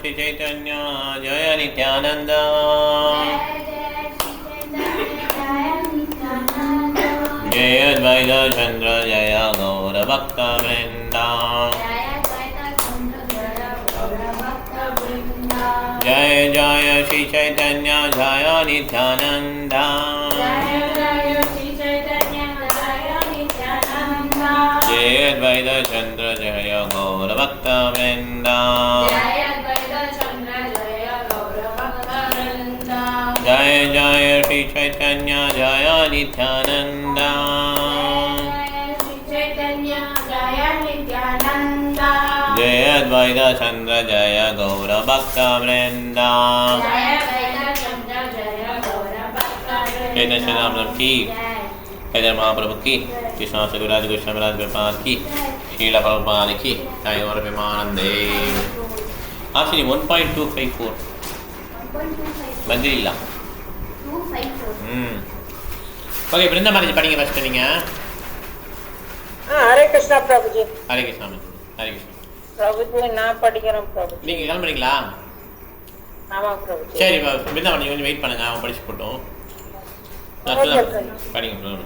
Shri Chaitanya Jaya Nityananda Jaya Advaita Chandra Jaya Gaura Bhakta Vrinda Jaya Jaya Shri Chaitanya Jaya Nityananda Jaya Advaita Chandra Jaya Gaura Bhakta Vrinda Jaya Jaya Shri Chaitanya Jaya Nityananda Jaya Advaita Chandra Jaya Gaura Bhakta Vrinda Chaitanya Charitamrita की हैदर महाप्रभु की कृष्ण सगुराज गोस्वामीराज प्रपाद की शीला प्रभुपाद की जय और प्रेमानंदे आश्री 1.254 बंदिरिल्ला okay वृंदा महाराज पढ़ेंगे first पढ़ेंगे हरे कृष्णा प्रभु जी हरे कृष्णा हरे कृष्णा प्रभु जी நான் படிக்கிறேன் பிரபு நீங்க கிளம்புறீங்களா ஆமா பிரபு சரி வृंदा महाराज கொஞ்சம் வெயிட் பண்ணுங்க அவன் படிச்சு போட்டோம் படிங்க பிரபு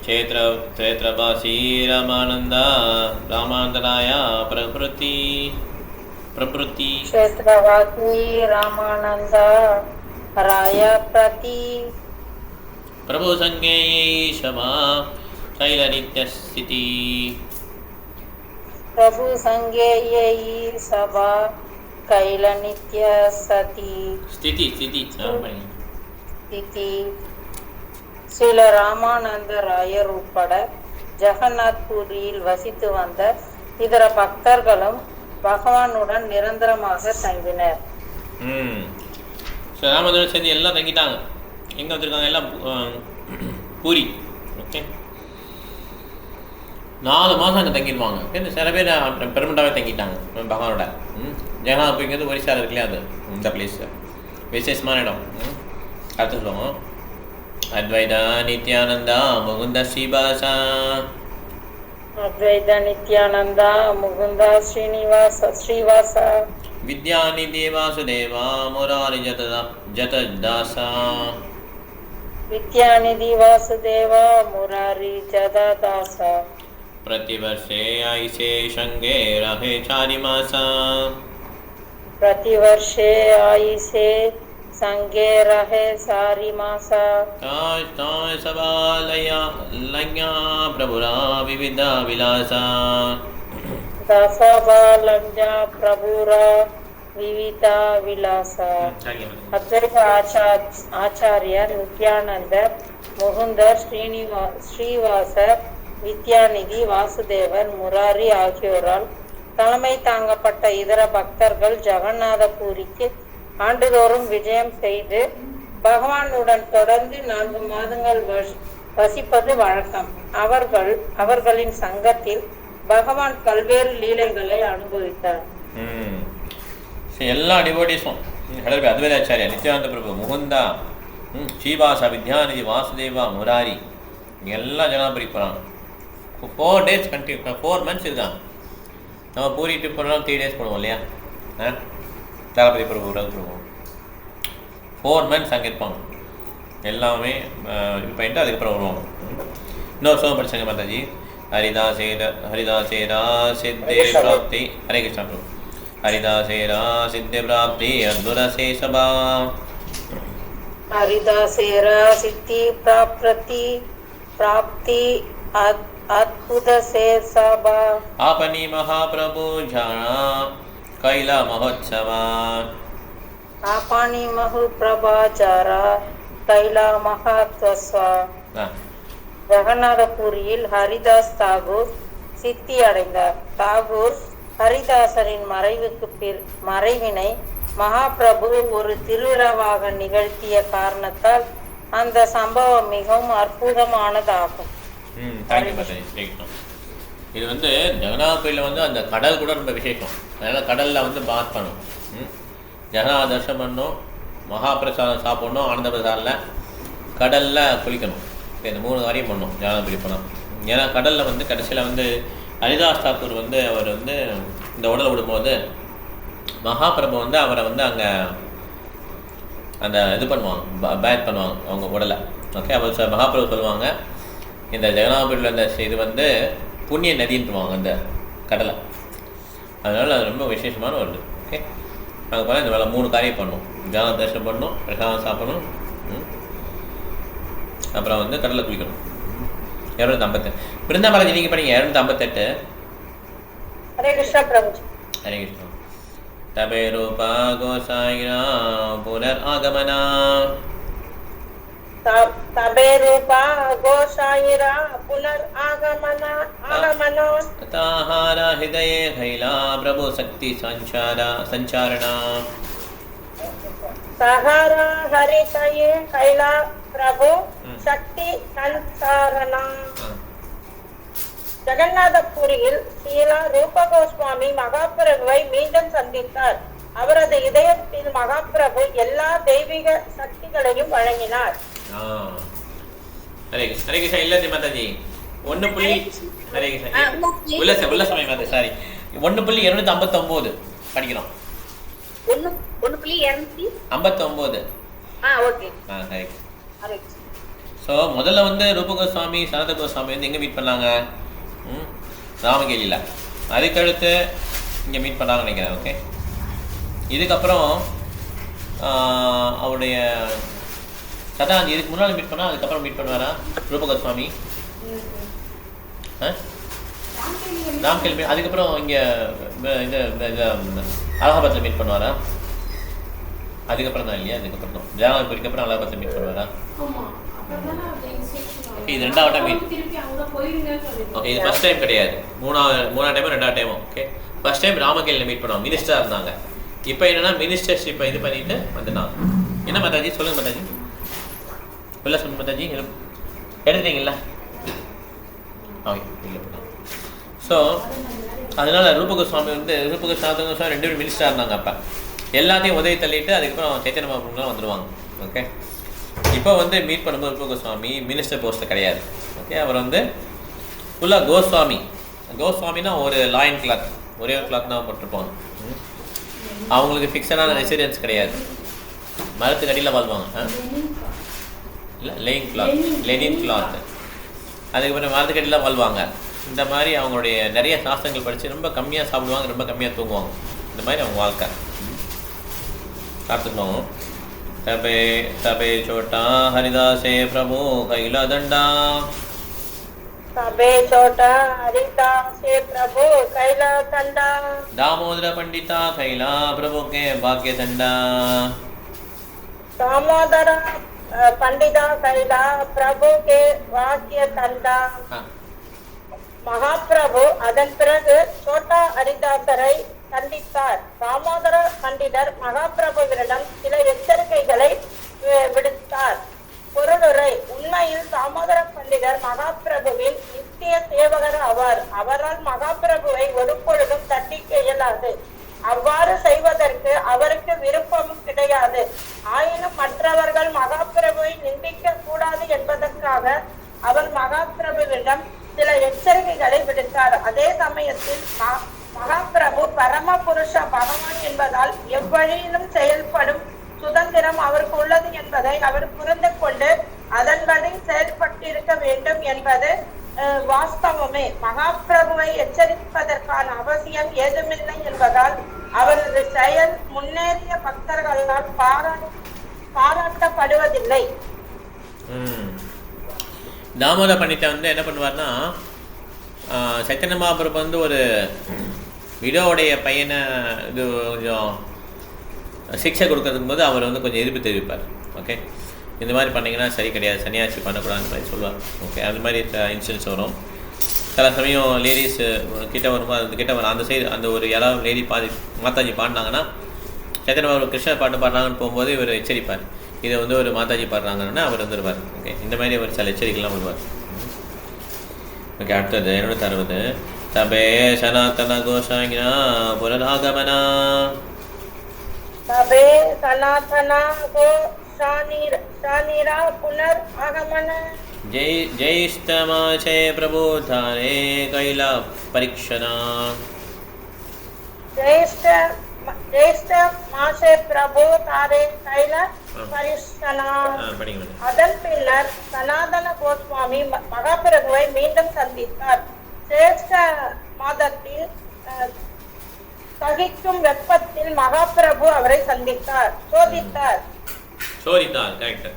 क्षेत्रवासी रामानंदा रामानंदनाया प्रकृति क्षेत्रवासी रामानंदा राय प्रति प्रभु संगे क्षमा शैल नित्य स्थिति प्रभु संगे सभा कैल नित्य सती स्थिति ஸ்ரீல ராமானந்த ராயர் உட்பட ஜெகநாத்பூரியில் வசித்து வந்த இதர பக்தர்களும் பகவானுடன் நிரந்தரமாக தங்கினர். ராமதூரம் சேர்ந்து எல்லாம் தங்கிட்டாங்க. எங்கே வந்திருக்காங்க? எல்லாம் பூரி. ஓகே, 4 மாதம் அங்கே தங்கிடுவாங்க. சில பேர் பெருமண்டாவே தங்கிட்டாங்க பகவானோட. ஜெகநாத்பூரிங்கிறது ஒரிசாவில் இருக்குல்லையா, அது இந்த பிளேஸ் விசேஷமான இடம். அடுத்து சொல்லுவோம். अद्वैता नित्यानंदा मुकुंद श्रीवासा अद्वैता नित्यानंदा मुकुंद श्रीवासा विद्यानिधि वासुदेवा मुरारी जतदासा विद्यानिधि वासुदेवा मुरारी जतदासा प्रतिवर्षे आयिषे संगे रहे 4 मासा प्रतिवर्षे आयिषे संगे रहे 4 मासा ताय सबालया लज्ञा प्रभुरा विविध विलासा दसबालज्ञा प्रभुरा विविध विलासा अद्वैत आचार्य नित्यानंद मुकुंदर श्रीवास विद्यानिधि वासुदेवन मुरारी ஆகியோரால் தலைமை தாங்கப்பட்ட இதர பக்தர்கள் ஜெகநாதபுரிக்கு ஆண்டுதோறும் விஜயம் செய்து பகவானுடன் தொடர்ந்து 4 மாதங்கள் வசிப்பது வழக்கம். அவர்களின் சங்கத்தில் பகவான் பல்வேறு லீலைகளை அனுபவித்தார். எல்லா டிவோட்டிஸும் அத்வைதாச்சாரியா நித்யானந்த பிரபு முகுந்தா ஸ்ரீவாசா வித்யாநிதி வாசுதேவா முராரி எல்லா ஜனாபுரி போகிறாங்க. 4 days கண்டினியூ 4 months இருக்காங்க. நம்ம பூரி ட்ரிப் போகிறோம் 3 days போடுவோம் இல்லையா, தளபதி பிரபு பிரபு 4 months அங்கே இருப்பாங்க. எல்லாமே இது பண்ணிட்டு அதுக்கப்புறம் வருவாங்க. இன்னொரு சோகம் படிச்சாங்க மாதாஜி. ஹரிதாசேரா சித்தே பிராப்தி. ஹரே கிருஷ்ணா பிரபு. ஹரிதாசேரா சித்தே பிராப்தி அத்புத சேஷபா. ஹரிதாசேரா சித்தி பிராப்தி अद्भुत से सबा आपनी महाप्रभु जाना कैला महोत्सवा आपनी महाप्रभाचारा कैला மகோத்சவா. ஜெகநாதபுரியில் ஹரிதாஸ் தாகூர் சித்தி அடைந்தார். தாகூர் ஹரிதாசரின் மறைவினை மகாபிரபு ஒரு திருவிழாவாக நிகழ்த்திய காரணத்தால் அந்த சம்பவம் மிகவும் அற்புதமானதாகும். இது வந்து ஜெகநாதபுரியில் அந்த கடல் கூட ரொம்ப விசேஷம். அதனால் கடலில் பாத் பண்ணும், ஜெகநாத தர்ஷனம் பண்ணணும், மகாபிரசாதம் சாப்பிடணும், ஆனந்த பிரசாதில் கடலில் குளிக்கணும். இந்த 3 காரியம் பண்ணணும் ஜெகநாதபுரி போனால். ஏன்னா கடலில் கடைசியில் ஹரிதாஸ் தாக்கூர் அவர் இந்த உடலை விடும்போது மகாபிரபு வந்து அவரை வந்து அங்கே அந்த இது பண்ணுவாங்க, பேட் பண்ணுவாங்க அவங்க உடலை. ஓகே, அவர் மகாபிரபு சொல்லுவாங்க, இந்த ஜெகநாதபுரியில் இந்த இது வந்து புண்ணிய நதின்ட்டுவாங்க அந்த கடலை. அதனால் அது ரொம்ப விசேஷமான ஒரு இது. ஓகே, அங்கே போனால் இந்த வேலை 3 காரியம் பண்ணணும். ஜெகநாத தரிசனம் பண்ணணும், பிரசாதம் சாப்பிடணும், அப்புறம் வந்து கடலை குளிக்கணும். 258 பிருந்தாபாலாஜி நீங்கள் பண்ணீங்க 258. ஹரே கிருஷ்ணா பிரபுஜி. ஹரே கிருஷ்ணா. தபே ரூபா கோசாயினா புனர் ஆகமனா தபே ரூபா கோசாயிரா புனர் ஆகமனா தாஹாரா ஹிதயே கைலா பிரபு சக்தி சஞ்சாரணா சஹாரா ஹரிதயே கைலா பிரபு சக்தி சஞ்சாரணா. ஜெகநாதபுரியில் ஸ்ரீலா ரூப கோஸ்வாமி மகாபிரபுவை மீண்டும் சந்தித்தார். அவரது இதயத்தில் மகாபிரபு எல்லா தெய்வீக சக்திகளையும் வழங்கினார். ஹரே கிருஷ்ணா. ஹரே கிருஷ்ணா. இல்ல மாதாஜி 1 புள்ளி ஹரே கிருஷ்ணா உள்ள சமயம் மாதா சாரி 1.259 படிக்கிறோம். 1.259. ஓகே. ஹரே. ஸோ முதல்ல வந்து ரூப கோஸ்வாமி சனத கோஸ்வாமி வந்து எங்கே மீட் பண்ணாங்க? ராமகேலியில். அதுக்கடுத்து இங்கே மீட் பண்ணாங்கன்னு நினைக்கிறேன். ஓகே, இதுக்கப்புறம் அவருடைய சதாந்தி இதுக்கு முன்னால் மீட் பண்ணால் அதுக்கப்புறம் மீட் பண்ணுவாரா ரூப கோஸ்வாமி? ராம்கேலி. அதுக்கப்புறம் இங்கே இது அலகாபாத்தில் மீட் பண்ணுவாரா? அதுக்கப்புறம் தான் இல்லையா? அதுக்கப்புறம் தான் ஜெகநாதபுரிக்கு அப்புறம் அலகாபாத்தில் மீட் பண்ணுவாரா? ஓகே, இது 2வது டைம் மீட். ஓகே, இது ஃபர்ஸ்ட் டைம் கிடையாது. 3வது டைமும் 2வது டைமும். ஓகே, ஃபர்ஸ்ட் டைம் ராமகேலியில் மீட் பண்ணுவாங்க, மினிஸ்டராக இருந்தாங்க. இப்போ என்னன்னா மினிஸ்டர்ஷிப்பை இது பண்ணிட்டு வந்துட்டாங்க. என்ன மாதாஜி சொல்லுங்க மாதாஜி. இல்லை சொல்லுங்க மாதாஜி. எடுத்துட்டீங்களா? ஓகே, இல்லை. ஸோ அதனால ரூப கோஸ்வாமி வந்து ரூப கோஸ்வாமி 2 பேரும் மினிஸ்டராக இருந்தாங்க. அப்போ எல்லாத்தையும் உதவி தள்ளிட்டு அதுக்கப்புறம் சைத்தன்ய மகாபிரபுலாம் வந்துடுவாங்க. ஓகே, இப்போ வந்து மீட் பண்ணும்போது ரூப கோஸ்வாமி மினிஸ்டர் போஸ்ட்டில் கிடையாது. ஓகே, அவர் வந்து ஃபுல்லாக கோஸ்வாமின்னா ஒரு லாயின் கிளாத், ஒரே ஒரு கிளாத் தான் போட்டிருப்பாங்க. அவங்களுக்கு ஃபிக்ஸடான ரெசிடென்ஸ் கிடையாது. மரத்துக்கு அடியில் வாழ்வாங்க. இல்லை லெனின் கிளாத். அதுக்கப்புறம் மரத்துக்கு அடியில் வாழ்வாங்க. இந்த மாதிரி அவங்களுடைய நிறைய சாஸ்திரங்கள் படித்து ரொம்ப கம்மியாக சாப்பிடுவாங்க, ரொம்ப கம்மியாக தூங்குவாங்க. இந்த மாதிரி அவங்க வாழ்க்கை பார்த்துக்கணும். तबे तबे छोटा हरिदासे प्रभु कैला दंडा तबे छोटा हरिदासे प्रभु कैला दंडा दामोदर पंडिता कैला प्रभु के भाग्य दंडा दामोदर पंडिता कैला प्रभु के भाग्य दंडा மகாபிரபு அதன் பிறகு சோட்டா ஹரிதாசரை கண்டித்தார். தாமோதர பண்டிதர் மகாபிரபுவிடம் சில எச்சரிக்கைகளை விடுத்தார். பொருளுரை: உண்மையில் தாமோதர பண்டிதர் மகாபிரபுவின் நித்திய சேவகர் ஆவார். அவரால் மகாபிரபுவை ஒரு பொழுதும் தண்டிக்க இயலாது. அவ்வாறு செய்வதற்கு அவருக்கு விருப்பமும் கிடையாது. ஆயினும் மற்றவர்கள் மகாபிரபுவை நிந்திக்க கூடாது என்பதற்காக அவர் மகாபிரபுவிடம் சில எச்சரிக்கைகளை விடுத்தார். அதே சமயத்தில் மகாபிரபு பரம புருஷ பகவான் என்பதால் எவ்வழியிலும் செயல்படும் சுதந்திரம் அவருக்கு உள்ளது என்பதை அவர் புரிந்து கொண்டு அதன்படி செயல்பட்டிருக்க வேண்டும் என்பது வாஸ்தவமே. மகாபிரபுவை எச்சரிப்பதற்கான அவசியம் ஏதுமில்லை என்பதால் அவரது செயல் முன்னேறிய பக்தர்களால் பாராட்டப்படுவதில்லை. தாமோதர பண்டிதர் வந்து என்ன பண்ணுவார்னா, சைத்தன்ய மகாபிரபு வந்து ஒரு விடோவுடைய பையனை இது கொஞ்சம் சிக்ஷை கொடுக்கறதுக்கு போது அவர் வந்து கொஞ்சம் எதிர்ப்பு தெரிவிப்பார். ஓகே, இந்த மாதிரி பண்ணிங்கன்னா சரி கிடையாது, சன்னியாசி பண்ணக்கூடாதுன்னு மாதிரி சொல்லுவார். ஓகே, அது மாதிரி இன்சிடென்ட்ஸ் வரும். சில சமயம் லேடிஸ் கிட்ட வரும்போது அந்த கிட்ட வரும் அந்த சைடு அந்த ஒரு யாராவது லேடி மாதாஜி பாடினாங்கன்னா, சைத்தன்ய மகாபிரபு கிருஷ்ணர் பாட்டு பாடுறாங்கன்னு போகும்போது இவர் எச்சரிப்பார். இதை வந்து ஒரு மாதாஜி பாடுறாங்கன்னா அவர் வந்துடுவார். ஓகே, இந்த மாதிரி ஒரு சில எச்சரிக்கைலாம் வருவார். ஓகே, அடுத்தது 260 தபே சனாதன கோஷாங்கினா புனராகமனா தபே சனாதன கோஷானிரா புனராகமன ஜெயிஷ்டமாச்சே பிரபு தாரே கைலா பரீட்சணா ज्येष्ठ मासे प्रभु तारे தைல பரிசனார். அதன் பின்னர் சனாதன கோஸ்வாமி மகாபிரபுவை மீண்டும் சந்தித்தார். சிரேஷ்ட மாதத்தில் சகிக்கும் வெப்பத்தில் மகாபிரபு அவரை சோதித்தார். கரெக்ட்.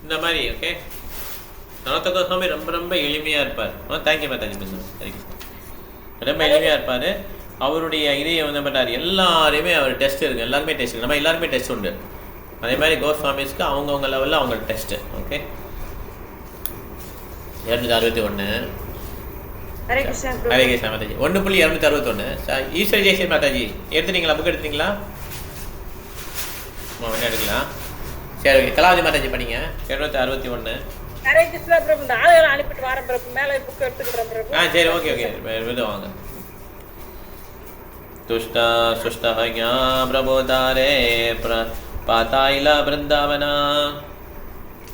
இந்த மாதிரி ஓகே. சனாதன கோஸ்வாமி ரொம்ப எளிமையாக இருப்பார். தேங்க்யூ மாதாஜி. ரொம்ப எளிமையாக இருப்பார். அவருடைய இதையை வந்து பண்ணார். எல்லாருமே அவர் டெஸ்ட் இருக்குது. எல்லாருமே டெஸ்ட் இருக்குது. நம்ம எல்லாருமே டெஸ்ட் உண்டு. அதே மாதிரி கோஸ்வாமிஸ்க்கு அவங்கவுங்க லெவலில் அவங்க டெஸ்ட்டு. ஓகே. 261. ஹரே கிருஷ்ணா மாதாஜி. 1.261. ஈஸ்வரி ஜெயஸ்ரீ மாதாஜி எடுத்துட்டீங்களா? புக் எடுத்துட்டீங்களா? என்ன எடுக்கலாம்? சரி ஓகே. கலாவதி மாதாஜி படிங்க. 261. ஹரே கிருஷ்ணா பிரபு. இந்த ஆளுகளை அனுப்பிட்டு வரேன் பிரபு. மேலே புக் எடுத்துக்கிறேன் பிரபு. சரி ஓகே. விடு வாங்க. तुष्टा सुष्टः ज्ञा प्रबोधारे पातायिला वृंदावना.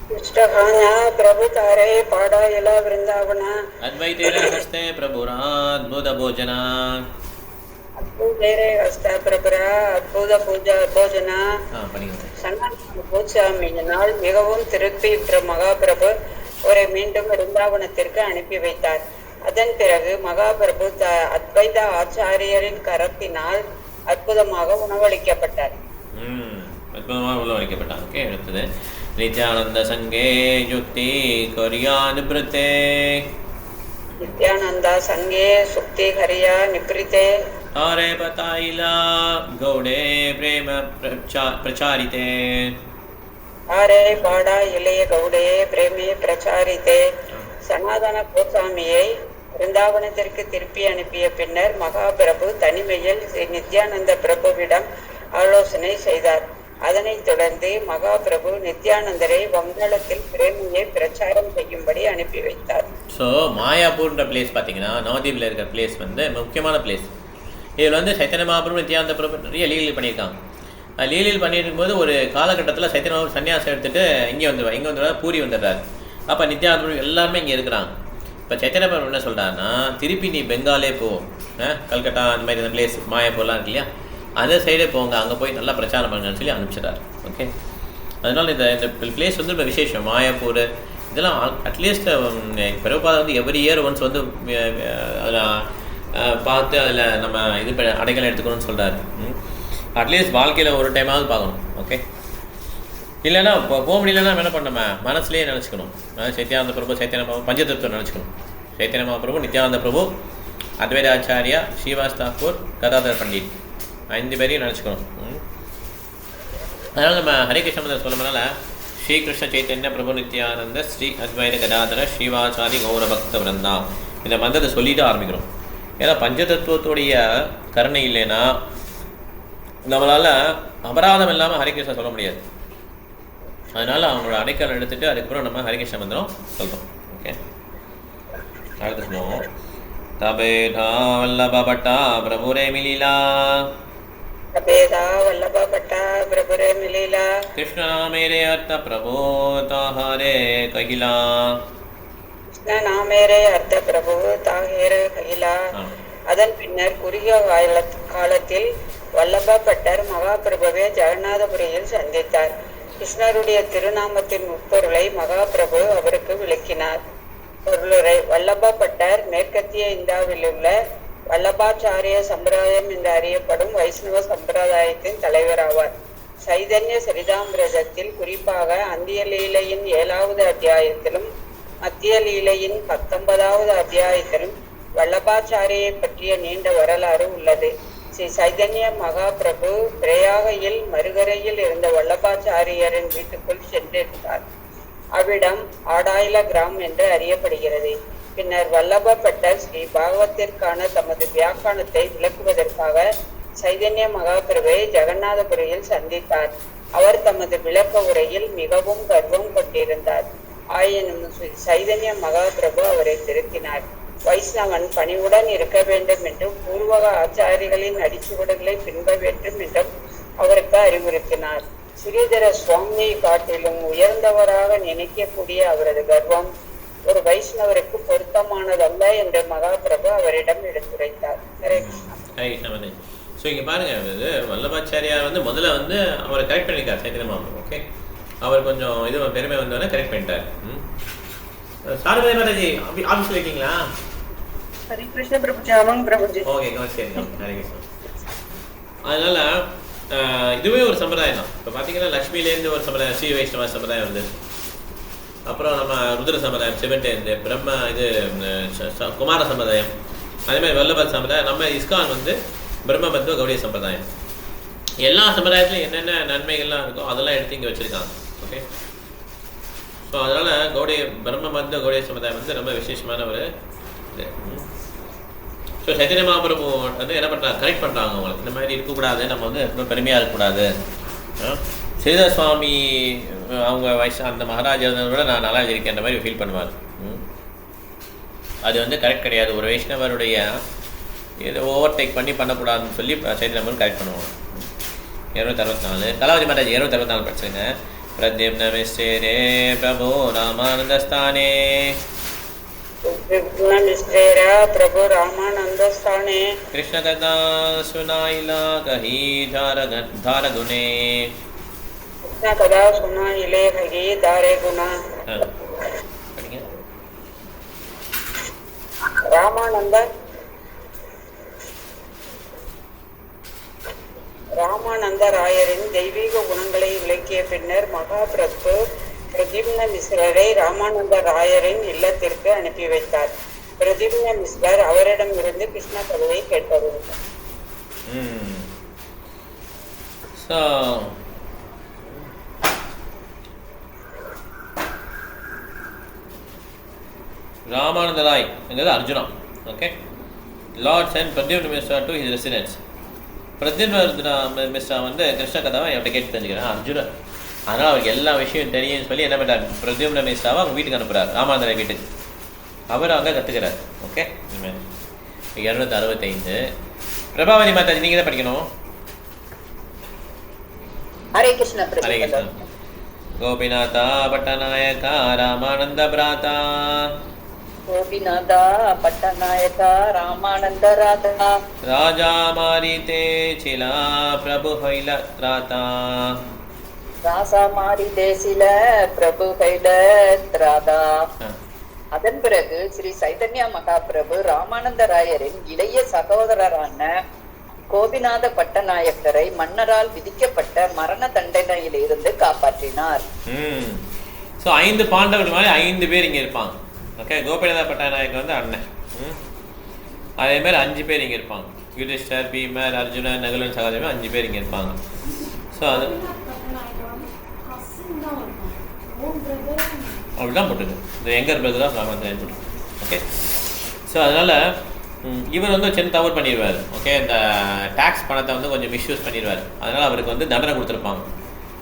तुष्टः ज्ञा प्रबोधारे पातायिला वृंदावना. अद्वैतेन हस्ते प्रभुराद्भुत भोजना. अद्भुतेरे हस्ते प्रभुरा अद्भुत भोजना. சனாதன கோஸ்வாமியினால் மிகவும் திருப்தியுற்ற மகாபிரபு அவரை மீண்டும் விருந்தாவனத்திற்கு அனுப்பி வைத்தார். அதன் பிறகு மகாபிரபு அத்வைத ஆச்சாரியரின் கரத்தினால் அற்புதமாக உணவளிக்கப்பட்டார். ஓகே. அடுத்தது நித்யானந்த சங்கே யுக்தி கொரியா நிப்ருத்தே. நித்யானந்தா சங்கே சுக்தி ஹரியா நிப்ரிதே. ஆரே பதாயிலா கௌடே பிரேம பிரச்சாரிதே. ஆரே பாடா இளைய கௌடே பிரேமே பிரச்சாரிதே. சனாதன கோஸ்வாமியை விருந்தாவனத்திற்கு திருப்பி அனுப்பிய பின்னர் மகாபிரபு தனிமையில் நித்யானந்த பிரபுவிடம் ஆலோசனை செய்தார். அதனைத் தொடர்ந்து மகாபிரபு நித்யானந்தரை வங்காளத்தில் பிரேமியை பிரச்சாரம் செய்யும்படி அனுப்பி வைத்தார். ஸோ மாயாப்பூர்ன்ற பிளேஸ் பார்த்தீங்கன்னா நவதீபில் இருக்கிற பிளேஸ் வந்து முக்கியமான பிளேஸ். இதில் வந்து சைத்தன்ய மகாபிரபு நித்யானந்த பிரபு நிறைய லீலில் பண்ணியிருக்காங்க. லீலில் பண்ணிட்டு இருக்கும்போது ஒரு காலகட்டத்தில் சைத்தன்ய மகாபிரபு சன்னியாசம் எடுத்துகிட்டு இங்கே வந்து பூரி வந்துடுறாரு. அப்போ நித்யானந்த பிரபு எல்லாருமே இங்கே இருக்கிறாங்க. இப்போ சைத்தன்ய பிரபு என்ன சொல்கிறாருன்னா, திருப்பி நீ பெங்காலே போ, கல்கட்டா அந்த மாதிரி இந்த பிளேஸ் மாயாப்பூர்லாம் இருக்கு இல்லையா, அந்த சைடே போங்க, அங்கே போய் நல்லா பிரச்சாரம் பண்ணுங்கன்னு சொல்லி அனுப்பிச்சிட்டாரு. ஓகே. அதனால் இந்த பிளேஸ் வந்து ரொம்ப விசேஷம். மாயாப்பூர் இதெல்லாம் அட்லீஸ்ட் பிரபுபாதா வந்து எவ்ரி இயர் ஒன்ஸ் வந்து அதில் பார்த்து அதில் நம்ம இது அடைக்கலம் எடுத்துக்கணும்னு சொல்கிறாரு. அட்லீஸ்ட் வாழ்க்கையில் ஒரு டைமாவது பார்க்கணும். ஓகே. இல்லைன்னா போக முடியலன்னா என்ன பண்ணோம், மனசுலேயே நினச்சிக்கணும். சைத்யானந்த பிரபு, சைத்தன்ய மகாபிரபு, பஞ்சதத்துவம் நினச்சிக்கணும். சைத்தன்ய மகாபிரபு, நித்யானந்த பிரபு, அத்வைத ஆச்சாரியா, ஸ்ரீவாஸ் தாக்கூர், கதாதர் பண்டிட், 5 பேரையும் நினச்சிக்கணும். அதனால் நம்ம ஹரே கிருஷ்ண மந்திரம் சொல்லணும்னால ஸ்ரீகிருஷ்ண சைத்தன்ய பிரபு நித்யானந்த ஸ்ரீ அத்வைத கதாதர ஸ்ரீவாசாரி கௌர பக்த விரந்தா இந்த மந்திரத்தை சொல்லிட்டு ஆரம்பிக்கிறோம். ஏன்னா பஞ்சதத்துவத்துடைய கருணை இல்லைன்னா நம்மளால் அபராதம் இல்லாமல் ஹரே கிருஷ்ணா சொல்ல முடியாது. அதனால் அவங்களோட அடைக்கலம் எடுத்துகிட்டு அதுக்கப்புறம் நம்ம ஹரிகிருஷ்ண மந்திரம் சொல்கிறோம். ஓகே. அடுத்து சொல்லுவோம். தபேதா வல்லபபட்டா பிரபுரே மிலீலா. தபேதா வல்லபபட்டா பிரபுரே மிலீலா. கிருஷ்ணா மேரே அர்த்த பிரபு தாஹரே ககிலா. கிருஷ்ணா மேரே அர்த்த பிரபு தாஹரே ககிலா. அதன் பின்னர் குறுகிய காலத்தில் வல்லபபட்டர் மகாபிரபுவை ஜெகநாதபுரியில் சந்தித்தார். கிருஷ்ணருடைய திருநாமத்தின் உட்பொருளை மகாபிரபு அவருக்கு விளக்கினார். பொருளுரை: வல்லபபட்டர் மேற்கத்திய இந்தியாவில் உள்ள வல்லபாச்சாரிய சம்பிரதாயம் என்று அறியப்படும் வைஷ்ணவ சம்பிரதாயத்தின் தலைவராவார். சைதன்ய சரிதாமிரதத்தில் குறிப்பாக அந்திய லீலையின் 7வது அத்தியாயத்திலும் மத்திய லீலையின் 19வது அத்தியாயத்திலும் வல்லபாச்சாரியை பற்றிய நீண்ட வரலாறு உள்ளது. ஸ்ரீ சைதன்ய மகாபிரபு பிரயாகையில் மறுகரையில் இருந்த வல்லபாச்சாரியரின் வீட்டுக்குள் சென்றிருந்தார். அவ்விடம் ஆடாயில கிராம் என்று அறியப்படுகிறது. பின்னர் வல்லபப்பட்டர் ஸ்ரீ பாகவத்திற்கான தமது வியாக்கியானத்தை விளக்குவதற்காக சைதன்ய மகாபிரபுவை ஜெகநாதபுரியில் சந்தித்தார். அவர் தமது விளக்க உரையில் மிகவும் கர்வம் கொண்டிருந்தார். ஆயினும் சைதன்ய மகாபிரபு அவரை திருத்தினார். வைஷ்ணவன் பணிவுடன் இருக்க வேண்டும் என்றும் பூர்வக ஆச்சாரிகளின் அடிச்சுவடுகளை பின்பற்ற வேண்டும் என்றும் அவருக்கு அறிவுறுத்தினார். ஸ்ரீதர சுவாமியை காட்டிலும் உயர்ந்தவராக நினைக்கக்கூடிய அவரது கர்வம் ஒரு வைஷ்ணவருக்கு பொருத்தமானதல்ல என்று மகாபிரபு அவரிடம் எடுத்துரைத்தார். ஸோ இங்கே பாருங்கள், இது வல்லபாச்சாரியார் வந்து முதல்ல வந்து அவரை கரெக்ட் பண்ணியிருக்கார் சைத்தன்ய மகாபிரபு. ஓகே, அவர் கொஞ்சம் இது பெருமை வந்தோடனே கரெக்ட் பண்ணிட்டார். சாரபதி மாதாஜி ஆஃபீஸில் இருக்கீங்களா? ஹரி கிருஷ்ண பிரபுஜி. ஆமாங்க பிரபுஜி. ஓகே, சரி, ஹரி கிருஷ்ணா. அதனால் இதுவே ஒரு சம்பிரதாயம் தான். இப்போ பார்த்தீங்கன்னா லக்ஷ்மிலேருந்து ஒரு சம்பிரதாயம், ஸ்ரீ வைஷ்ணவ சம்பிரதாயம் வந்து, அப்புறம் நம்ம ருத்ர சம்பிரதாயம், சிவன்டேருந்து பிரம்ம இது குமார சம்பிரதாயம், அதேமாதிரி வல்லபத் சம்பிரதாயம், நம்ம இஸ்கான் வந்து பிரம்மபத்வ கௌடிய சம்பிரதாயம். எல்லா சம்பிரதாயத்துலையும் என்னென்ன நன்மைகள்லாம் இருக்கோ அதெல்லாம் எடுத்து இங்கே வச்சுருக்காங்க. ஓகே, ஸோ அதனால் பிரம்மபத்வ கௌடிய சம்பிரதாயம் வந்து ரொம்ப விசேஷமான ஒரு இது. ஸோ சைத்தன்ய மகாபிரபு வந்து என்ன பண்ணுறாங்க, கரெக்ட் பண்ணுறாங்க அவங்களுக்கு. இந்த மாதிரி இருக்கக்கூடாது, நம்ம வந்து ரொம்ப பெருமையாக இருக்கக்கூடாது. ஸ்ரீதர் சுவாமி அவங்க வயசு அந்த மகாராஜா விட நான் நல்லா இருக்கேன்ற மாதிரி ஃபீல் பண்ணுவார். அது வந்து கரெக்ட் கிடையாது. ஒரு வைஷ்ணவருடைய இது ஓவர்டேக் பண்ணக்கூடாதுன்னு சொல்லி சைத்தன்ய மகாபிரபு கரெக்ட் பண்ணுவாங்க. 264 கலாவதி மாதாஜி 264 படிச்சுங்க. பிரத்யும்ன மிஸ்ரே பிரபு ராமானந்தஸ்தானே प्रभु रामानंद स्थाने कृष्ण कथा सुनाइला कही धार गुने कृष्ण कथा सुनाइले कही धारे गुना ராமானந்த ராயரின் தெய்வீக குணங்களை விளக்கிய பின்னர் மகாபிரபு பிரதிம்ன மிஸ்ரரை ராமானந்த ராயரின் இல்லத்திற்கு அனுப்பி வைத்தார். பிரதிம்ன மிஸ்ரர் அவரிடம் இருந்து கிருஷ்ண கதையை கேட்டறிந்தார். ராமானந்த ராய் என்கிறது Arjuna. Okay, lord sent Pradyumna Mishra to his residence. Pradyumna Mishra வந்து கிருஷ்ண கதாவை அவர்கிட்ட கேட்டு தெரிஞ்சுக்கிறேன் அர்ஜுனன். அதனால் அவருக்கு எல்லா விஷயம் தெரியும்னு சொல்லி என்ன பண்ணுறாரு, பிரத்யும்ன மிஸ்ராவை அவங்க வீட்டுக்கு அனுப்புகிறார், ராமானந்த ராய் வீட்டுக்கு. அவர் அங்கே கற்றுக்கிறார். ஓகே, 265 பிரபாவதி மாதாஜி நீங்கள் தான் படிக்கணும். ஹரே கிருஷ்ண. ஹரே கிருஷ்ண. கோபிநாதா பட்டநாயகா ராமானந்த பிராதா கோபிநாதா பட்டநாயகா ராமானந்த ராதா ராஜா மாரிதே சிலா பிரபு ஹைல ராதா ராசா மாரிதே சில பிரபு ஹைல ராதா. அதன் பிறகு ஸ்ரீ சைதன்ய மகாபிரபு ராமானந்த ராயரின் இளைய சகோதரரான கோபிநாத பட்டநாயக்கரை மன்னரால் விதிக்கப்பட்ட மரண தண்டனையில் இருந்து காப்பாற்றினார். ஸோ 5 பாண்டவர்கள் மாதிரி 5 பேர் இங்கே இருப்பாங்க. ஓகே, கோபிநாத பட்டநாயக்கர் வந்து அண்ணன். அதே மாதிரி 5 பேர் இங்கே இருப்பாங்க. யுதிஷ்டர், பீமர், அர்ஜுனன், நகுலன், சகாதேவன் 5 பேர் இங்கே இருப்பாங்க. ஸோ அது அப்படிதான் போட்டுது. இந்த எங்கர் பிரதர் ஆஃப் ராமானந்தன் போட்டு. ஓகே, ஸோ அதனால் இவர் வந்து சின்ன தவறு பண்ணிடுவார். ஓகே, இந்த டேக்ஸ் பணத்தை வந்து கொஞ்சம் மிஸ்யூஸ் பண்ணிடுவார். அதனால் அவருக்கு வந்து தண்டனை கொடுத்துருப்பாங்க.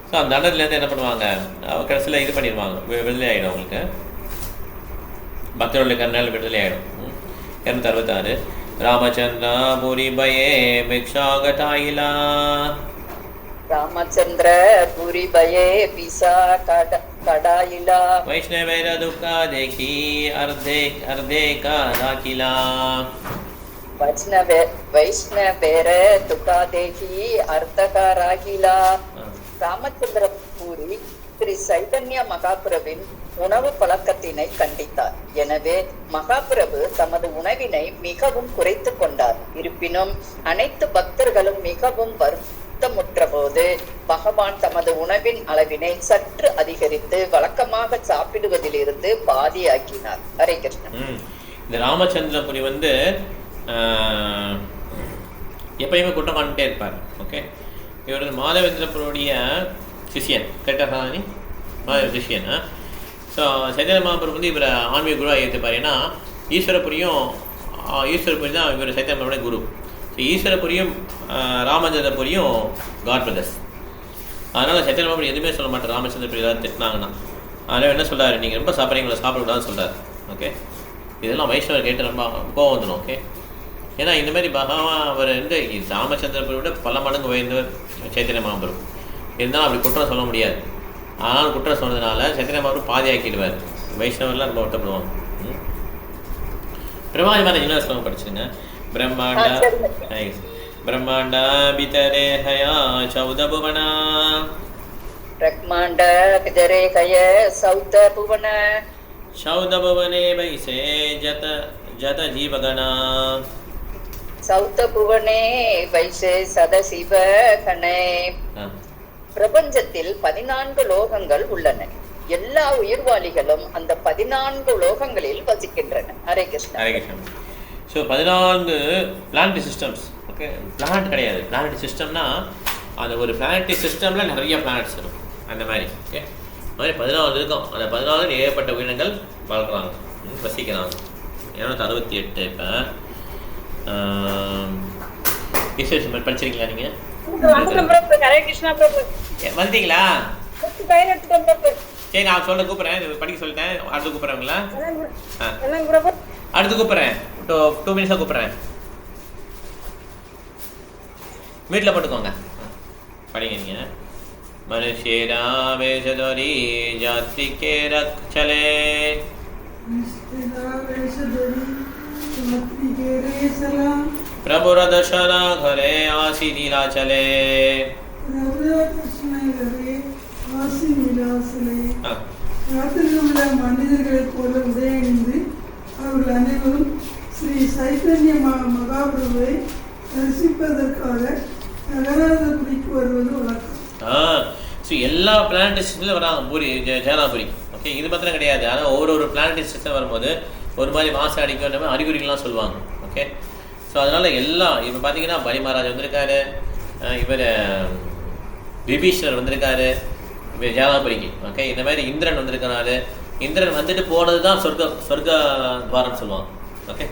ஸோ அந்த தண்டனையிலேருந்து என்ன பண்ணுவாங்க, அவர் கடைசியில் இது பண்ணிடுவாங்க, விடுதலை ஆகிடும். அவங்களுக்கு பக்தர்களுடைய கருணால் விடுதலை ஆகிடும். 266 ராமச்சந்திரா பூரி பயே பிக்ஷாகதாயிலா ராமச்சந்திர பூரி பயே பிசா கடாயிலா வைஷ்ணவேர துக்கா தேகி அர்தே கா ராகிலா வைஷ்ணவேர துக்கா தேகி அர்த்தகா ராகிலா. ராமச்சந்திர பூரி ஸ்ரீ சைதன்ய மகாபிரபின் உணவு பழக்கத்தினை கண்டித்தார். எனவே மகாபிரபு தமது உணவினை மிகவும் குறைத்து கொண்டார். இருப்பினும் அனைத்து பக்தர்களும் மிகவும் வருத்தமுற்ற போது பகவான் தமது உணவின் அளவினை சற்று அதிகரித்து வழக்கமாக சாப்பிடுவதிலிருந்து பாதியாக்கினார். ஹரே கிருஷ்ணன். இந்த ராமச்சந்திரபுரி வந்து எப்பயுமே குற்றம் காண்பிட்டே இருப்பார். ஓகே, இவர் மாதவேந்திரபுரிய சிஷியன். கரெக்டாக மாதவ சிஷியன். ஸோ சைதன்ய மகாபிரபு வந்து இவரை ஆன்மீக குருவாக ஏற்றுப்பார். ஏன்னா ஈஸ்வரபுரி தான் இவர் சைதன்ய மகாபிரபுடைய குரு. ஸோ ஈஸ்வரபுரியும் ராமச்சந்திரபுரியும் காட் பிரதர்ஸ். அதனால் சைதன்ய மகாபிரபு எதுவுமே சொல்ல மாட்டார் ராமச்சந்திரபுரி ஏதாவது திட்டினாங்கன்னா. அதனால் என்ன சொல்கிறார், நீங்கள் ரொம்ப சாப்பிட்றீங்களா, சாப்பிடக்கூடாதுன்னு சொல்கிறார். ஓகே, இதெல்லாம் வைஷ்ணவர் கேட்டு ரொம்ப கோவம் வந்துடும். ஓகே, ஏன்னா இந்த மாதிரி பகவான் அவர் வந்து ராமச்சந்திரபுரியோட பல மடங்கு உயர்ந்தவர் சைத்தன்ய மகாபிரபு. இருந்தாலும் அப்படி குற்றம் சொல்ல முடியாது. ஆனால் குற்றம் சொன்னதுனால சைத்தன்ய மகாபிரபு பாதியாக்கிடுவார். வைஷ்ணவர்லாம் ரொம்ப ஒட்டப்படுவாங்க. பிரபாதி மாதா யூனிவர்சிட்டி படிச்சுங்க. பிரம்மாண்ட ब्रह्मांड बितरे हया 14 भुवना ब्रह्मांड बितरे हय 14 भुवन 14 भुवने वैसे जत जत जीवगणा 14 भुवने वैसे सदशिव गणे பிரபஞ்சத்தில் 14 லோகங்கள் உள்ளன. எல்லா உயிர்வாளிகளும் அந்த 14 லோகங்களில் வசிக்கின்றன. Hare Krishna. Hare Krishna. So 14 planetary systems. Okay, planet கிடையாது, பிளானட்டரி சிஸ்டம்னா அந்த ஒரு பிளானட்டரி சிஸ்டமில் நிறைய பிளானட்ஸ் இருக்கும் அந்த மாதிரி. ஓகே, அது மாதிரி 14 இருக்கும். அந்த 14 ஏகப்பட்ட உயிரினங்கள் வாழ்கிறாங்க, வசிக்கிறாங்க. 268. இப்போ படிச்சிருக்கீங்களா நீங்கள்? ஹரே கிருஷ்ணா பிரபு. வந்துட்டீங்களா? பையன் எடுத்துட்டேன் பிரபு. சரி, நான் சொல்ல கூப்பிட்றேன், படிக்க சொல்லிட்டேன். அடுத்து கூப்பிட்றேங்களா? என்னங்க பிரபு? அடுத்து கூப்பிட்றேன், 2 மினிட்ஸாக கூப்பிட்றேன். வீட்டில் போட்டுக்கோங்க, படிங்க நீங்கள். மனுஷேரா வேஷதோரி ஜாதி கே ரக் சலே प्रभु रदशना घरे आसी नीला चले உள்ள மனிதர்களைப் போல உதயணிந்து அவர்கள் அனைவரும் ஸ்ரீ சைத்தன்ய மகாபிரபுவை தரிசிப்பதற்காக நகராதபுரிக்கு வருவது வழக்கம். ஸோ எல்லா பிளானட்டரி சிஸ்டத்தில் வராங்க பூரி ஜெகநாபுரி. ஓகே, இது மாத்திரம் கிடையாது. ஆனால் ஒரு பிளானட்டரி சிஸ்டம் வரும்போது ஒரு மாதிரி மாசம் அடிக்கும், அந்த மாதிரி அறிகுறிகள்லாம் சொல்லுவாங்க. ஓகே, ஸோ அதனால் எல்லாம் இப்போ பார்த்தீங்கன்னா பலி மகாராஜ் வந்திருக்காரு, இவர் விபீஷணர் வந்திருக்காரு ஜெகநாபுரிக்கு. ஓகே, இந்த மாதிரி இந்திரன் வந்திருக்கிறாரு. இந்திரன் வந்துட்டு போனது தான் சொர்க்க துவாரம் சொல்லுவாங்க. ஓகே,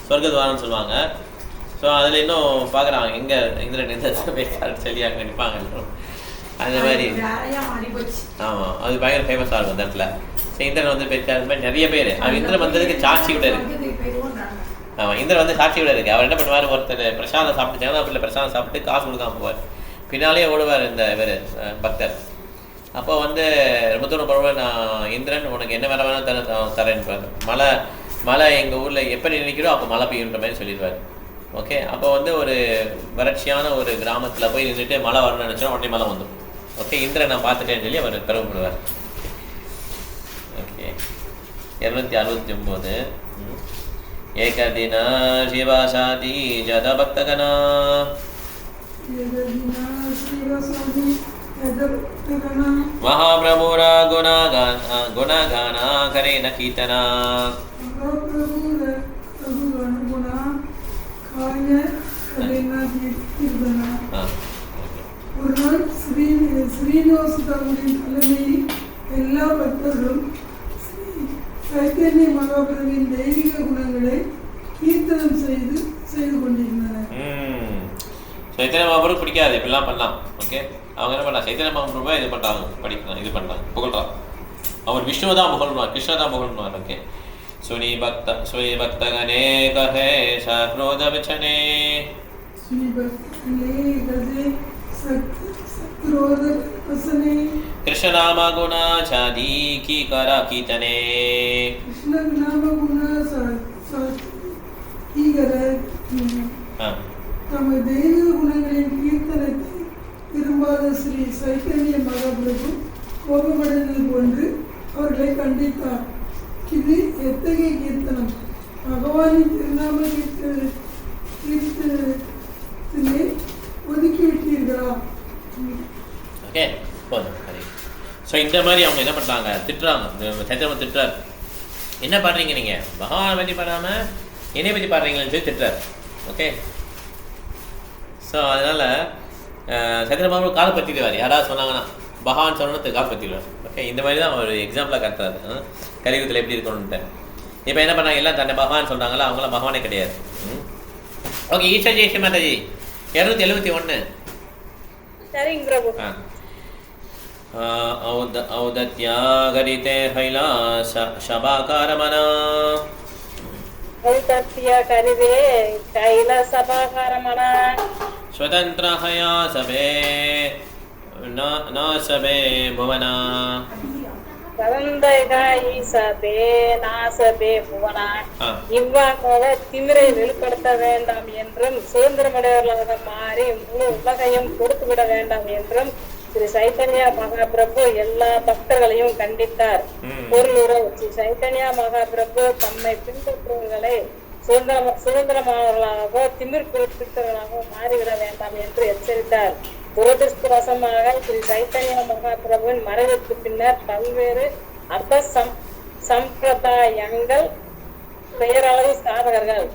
சொர்க்க துவாரம் சொல்லுவாங்க. ஸோ அதில் இன்னும் பார்க்குறாங்க எங்கே இந்திரன் எந்த பேசாருன்னு சொல்லி அங்கே நிற்பாங்க எல்லாரும். அந்த மாதிரி ஆமாம், அது பயங்கர ஃபேமஸாக இருக்கும் அந்த இடத்துல. ஸோ இந்திரன் வந்து பேச்சார், அந்த மாதிரி நிறைய பேர். அவர் இந்திரன் வந்ததுக்கு சாட்சி விட இருக்கு. ஆமாம், இந்திரன் வந்து சாட்சி விட இருக்கு. அவர் என்ன பண்ணுவார், ஒருத்தர் பிரசாதம் சாப்பிட்டு ஜெகநாபுரியில் பிரசாதம் சாப்பிட்டு காசு கொடுக்காம போவார். பின்னாலே ஓடுவார் இந்த இவர் பக்தர். அப்போ வந்து ரொம்ப தூரம் போடுவார், நான் இந்திரன் உனக்கு என்ன வேலை வேணால் தரேன்னு மழை எங்கள் ஊரில் எப்போ நினைக்கிறோ அப்போ மழை பெய்யுன்ற மாதிரி சொல்லிடுவார். ஓகே, அப்போ வந்து ஒரு வறட்சியான ஒரு கிராமத்தில் போய் நின்றுட்டு மழை வரணும்னு நினச்சோன்னா உடனே மழை வந்துடும். ஓகே, இந்திரன் நான் பார்த்துட்டேன்னு சொல்லி அவர் பெருமைப்படுவார். ஓகே, 269. ஏகதினா சிவாசாதி ஜத பக்தகனா மகாபிரபுரா குணகானா கரேன கீர்த்தனா ஒரு நாள் ஸ்ரீனிவாசதாவின் தலைமையில் எல்லா பக்தர்களும் சைத்தன்ய மகாபிரபுவின் தெய்வீக குணங்களை கீர்த்தனம் செய்து கொண்டிருந்தனர். சைத்தன்ய மகாபிரபு பிடிக்காது, இப்படிலாம் பண்ணலாம். ஓகே, அவங்க என்ன பண்ணலாம், சைத்தன்ய மகாபிரபுவை இது பண்ணுறாங்க, படிக்கலாம், இது பண்ணலாம், புகழ்றான். அவர் விஷ்ணுவை தான் புகழ்வார், கிருஷ்ண தான் புகழ்வார். ஓகே, सुनी भक्तगणे कहे सक्रोध विचने कृष्ण नाम गुना चादी की करा कीर्तने தமது தெய்வீக குணங்களின் கீர்த்தனத்தை விரும்பாத ஸ்ரீ சைத்தன்ய மகாபிரபு கோபமடைந்தது போன்று அவர்களை கண்டித்தார். இது எத்தகைய கீர்த்தனம்? பகவானின் திருநாம கீர்த்தனை ஒதுக்கிவிட்டீர்களா? ஓகே, போதும். ஸோ இந்த மாதிரி அவங்க என்ன பண்ணுறாங்க, திட்டுறாங்க. சைத்தன்யம் திட்டுறார், என்ன பண்ணுறீங்க நீங்கள், பகவானை பற்றி பண்ணாமல் என்னை பற்றி பாடுறீங்கன்னு சொல்லி திட்டுறார். ஓகே, ஸோ அதனால் சைத்தன்ய மகாபிரபு காலை பற்றிடுவார். யாராவது சொன்னாங்கன்னா பகவான் சொன்னது கால் பற்றிடுவார். ஓகே, இந்த மாதிரி தான் ஒரு எக்ஸாம்பிளாக கட்டுறாரு கலியுகத்தில் எப்படி இருக்கணும்ட்டு. இப்போ என்ன பண்ணாங்க, எல்லாம் தன்னை பகவான் சொல்கிறாங்களா, அவங்களாம் பகவானே கிடையாது. ஓகே, ஈஸ்வர ஜெய்ஸ்ரீ மாதாஜி 271. சரிங்க பிரபு. ஔதத்யாகரிதே ஹைலா சபாகாரமனா ஔதத்யாகரிதே ஹைலா சபாகாரமனா ஸ்வதந்திர ஹயா சபே ந சபே புவனா கலந்தைகா ஈசபே நாசபே புவனா ஆ. இவ்வாறாக திமிரை வெளிப்படுத்த வேண்டாம் என்றும் சுதந்திரமுடையவர்களாக மாறி முழு உலகையும் கொடுத்து விட வேண்டாம் என்றும் ஸ்ரீ சைத்தன்ய மகாபிரபு எல்லா பக்தர்களையும் கண்டித்தார். பொருளுரை ஸ்ரீ சைத்தன்ய மகாபிரபு தம்மை பின்பற்றுவர்களை சுதந்திரமானவர்களாகவோ திமிர் பிடித்தவர்களாகவோ மாறிவிட வேண்டாம் என்று எச்சரித்தார். துரதிருஷ்டவசமாக ஸ்ரீ சைத்தன்ய மகாபிரபுவின் மறைவுக்கு பின்னர் பல்வேறு அர்த்த சம்பிரதாயங்கள் பெயரளவு சாதகர்கள்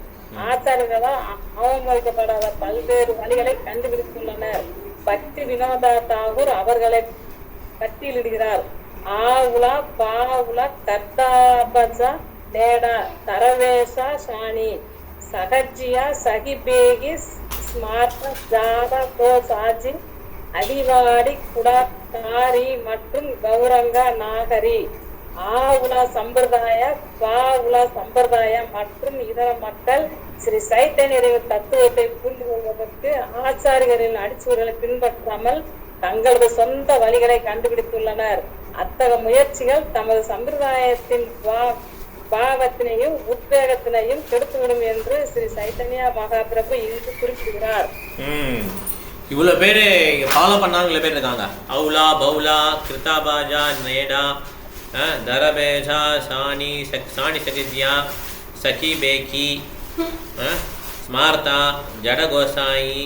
ஆச்சாரியர்களால் அவமதிக்கப்படாத பல்வேறு வழிகளை கண்டுபிடித்துள்ளனர். பக்தி வினோதா தாகூர் அவர்களை பட்டியலிடுகிறார். ஆவுலா பாவுலா கர்தாபஜா டேடா தரவேஷா ஷானி சகஜியா சகிபேகி ஸ்மார்த்த ஜாதா கோ சாஜி அடிவாடி குடாரி மற்றும் கௌரங்கா நாகரி ஆவுலா சம்பிரதாய பாவுலா சம்பிரதாய மற்றும் இதர மக்கள் ஸ்ரீ சைத்தன்யரின் தத்துவத்தை புரிந்து கொள்வதற்கு ஆச்சாரியர்களின் அடிச்சுவர்களை பின்பற்றாமல் தங்களது சொந்த வழிகளை கண்டுபிடித்துள்ளனர். அத்தகைய முயற்சிகள் தமது சம்பிரதாயத்தின் பாவத்தினையும் உத்வேகத்தினையும் கெடுத்துவிடும் என்று ஸ்ரீ சைத்தன்ய மகாபிரபு இங்கு குறிப்பிடுகிறார். இவ்வளோ பேர் ஃபாலோ பண்ணாங்க, இவ்வளோ பேர் இருக்காங்க. அவுலா பவுலா கிருதாபாஜா நேடா தரபேஷா சாணி சகித்யா சகி பேக்கி ஸ்மார்த்தா ஜடகோசாயி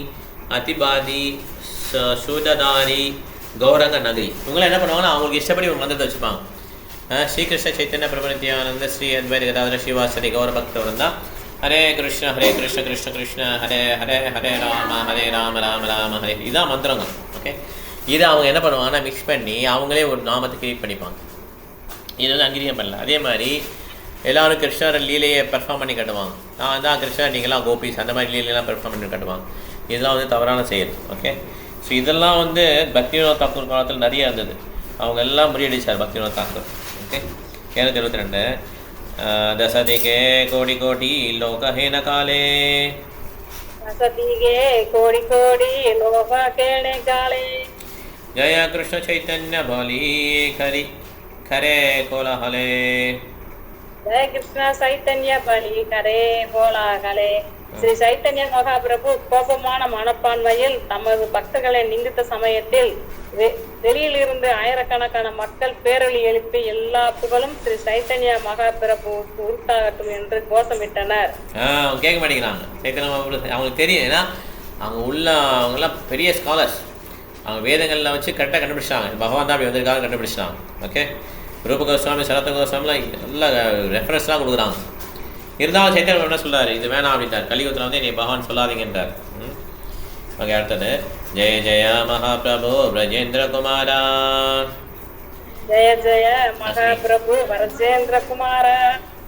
அதிபாதி சூததாரி கௌரங்க நகரி. இவங்களாம் என்ன பண்ணுவாங்கன்னா அவங்களுக்கு இஷ்டப்படி ஒரு மந்திரத்தை வச்சுப்பாங்க. ஸ்ரீகிருஷ்ண சைத்தன்ய பிரபு நித்யானந்த ஸ்ரீ அத்வைத கதாதர ஸ்ரீவாசரி கௌரபக்தவர் தான் ஹரே கிருஷ்ண கிருஷ்ண கிருஷ்ண ஹரே ஹரே ஹரே ராம ராம ராம ஹரே. இதுதான் மந்திரங்கள். ஓகே, இதை அவங்க என்ன பண்ணுவாங்கன்னா மிக்ஸ் பண்ணி அவங்களே ஒரு நாமத்தை கிரியேட் பண்ணிப்பாங்க. இது வந்து அங்கீகாரம் பண்ணல. அதே மாதிரி எல்லோரும் கிருஷ்ணர் லீலையை பெர்ஃபார்ம் பண்ணி கட்டுவாங்க. நான் தான் கிருஷ்ணர், நீங்களாம் கோபிஸ், அந்த மாதிரி லீலையெல்லாம் பெர்ஃபார்ம் பண்ணி கட்டுவாங்க. இதெல்லாம் வந்து தவறான செயல். ஓகே, ஸோ இதெல்லாம் வந்து பக்திவினோத் தாக்கூர் காலத்தில் நிறைய இருந்தது. அவங்க எல்லாம் முறியடிச்சார் பக்திவினோத் தாக்கூர். ஓகே, 772 தசதிகே கோடி கோடி லோகஹேன காலே दशदिगे कोटि कोटि लोक केणे काले जय कृष्ण चैतन्य बलि खरी खरे कोलाहले जय कृष्ण चैतन्य बलि करे கோலாகலே. ஸ்ரீ சைத்தன்ய மகாபிரபு கோபமான மனப்பான்மையில் தமது பக்தர்களை நிந்தித்த சமயத்தில் வெளியிலிருந்து ஆயிரக்கணக்கான மக்கள் பேரொலி எழுப்பி எல்லா புகழும் ஸ்ரீ சைத்தன்ய மகாபிரபுவுக்கு உருட்டாகட்டும் என்று கோஷமிட்டனர். அவங்க கேட்க மாட்டேங்கிறாங்க. சைத்தன்ய மகாபிரபு அவங்களுக்கு தெரியும், ஏன்னா அவங்கெல்லாம் பெரிய ஸ்காலர்ஸ். அவங்க வேதங்களில் வச்சு கரெக்டாக கண்டுபிடிச்சாங்க, பகவான் தான் அப்படி வந்திருக்காங்க கண்டுபிடிச்சிட்டாங்க. ஓகே, ரூப கோஸ்வாமி சரத்த கோஸ்வாமிலாம் நல்ல ரெஃபரன்ஸ்லாம் கொடுக்குறாங்க. இருந்தாலும் சைத்தன்யம் என்ன சொல்கிறார், இது வேணாம் அப்படின்ட்டார். கலியுகத்தில் வந்து நீ பகவான் சொல்லாதீங்கன்றார். ஓகே, அடுத்தது ஜெய ஜெய மகாபிரபு பிரஜேந்திர குமாரா. ஜெய ஜெய மகாபிரபு பிரஜேந்திர குமாரா.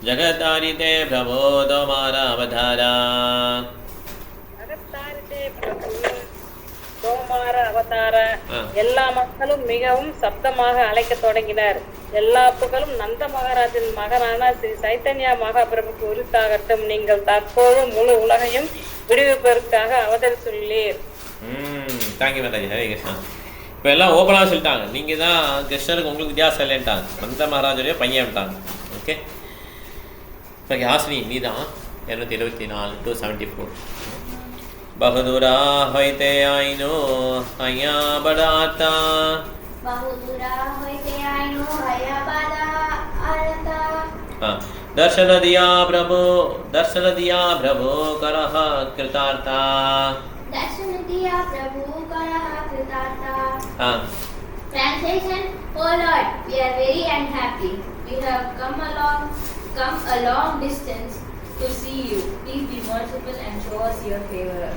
ஜகத்தாரிதே பிரபோ தோமாரா அவதாரா. ஜகத்தாரிதே பிரபு தோமார அவதார. எல்லா மக்களும் மிகவும் சப்தமாக அழைக்க தொடங்கினர். எல்லா புகழும் நந்த மகாராஜின் மகனான ஸ்ரீ சைத்தன்ய மகாபிரபுக்கு உரித்தாகட்டும். நீங்கள் தற்போது முழு உலகையும் விடுவிப்பதற்காக அவதரித்துள்ளீர். தேங்க்யூ மாதாஜி. ஹரே கிருஷ்ணா. இப்போ எல்லாம் ஓப்பனாக சொல்லிட்டாங்க, நீங்கள் தான் கிருஷ்ணருக்கு உங்களுக்கு வித்தியாசம் இல்லைன்ட்டாங்க. நந்த மகாராஜுடைய பையன்ட்டாங்க. ஓகே, ஓகே, ஹாசினி நீ தான் 224 to 74. बहुदूरा होइते आइनो हया बड़ाता. बहुदूरा होइते आइनो हया बड़ाता. दर्शन दिया प्रभु करह कृतार्था. दर्शन दिया प्रभु करह कृतार्था. Translation: Oh Lord, we are very unhappy. We have come a long distance to see you. Please be merciful and show us your favor.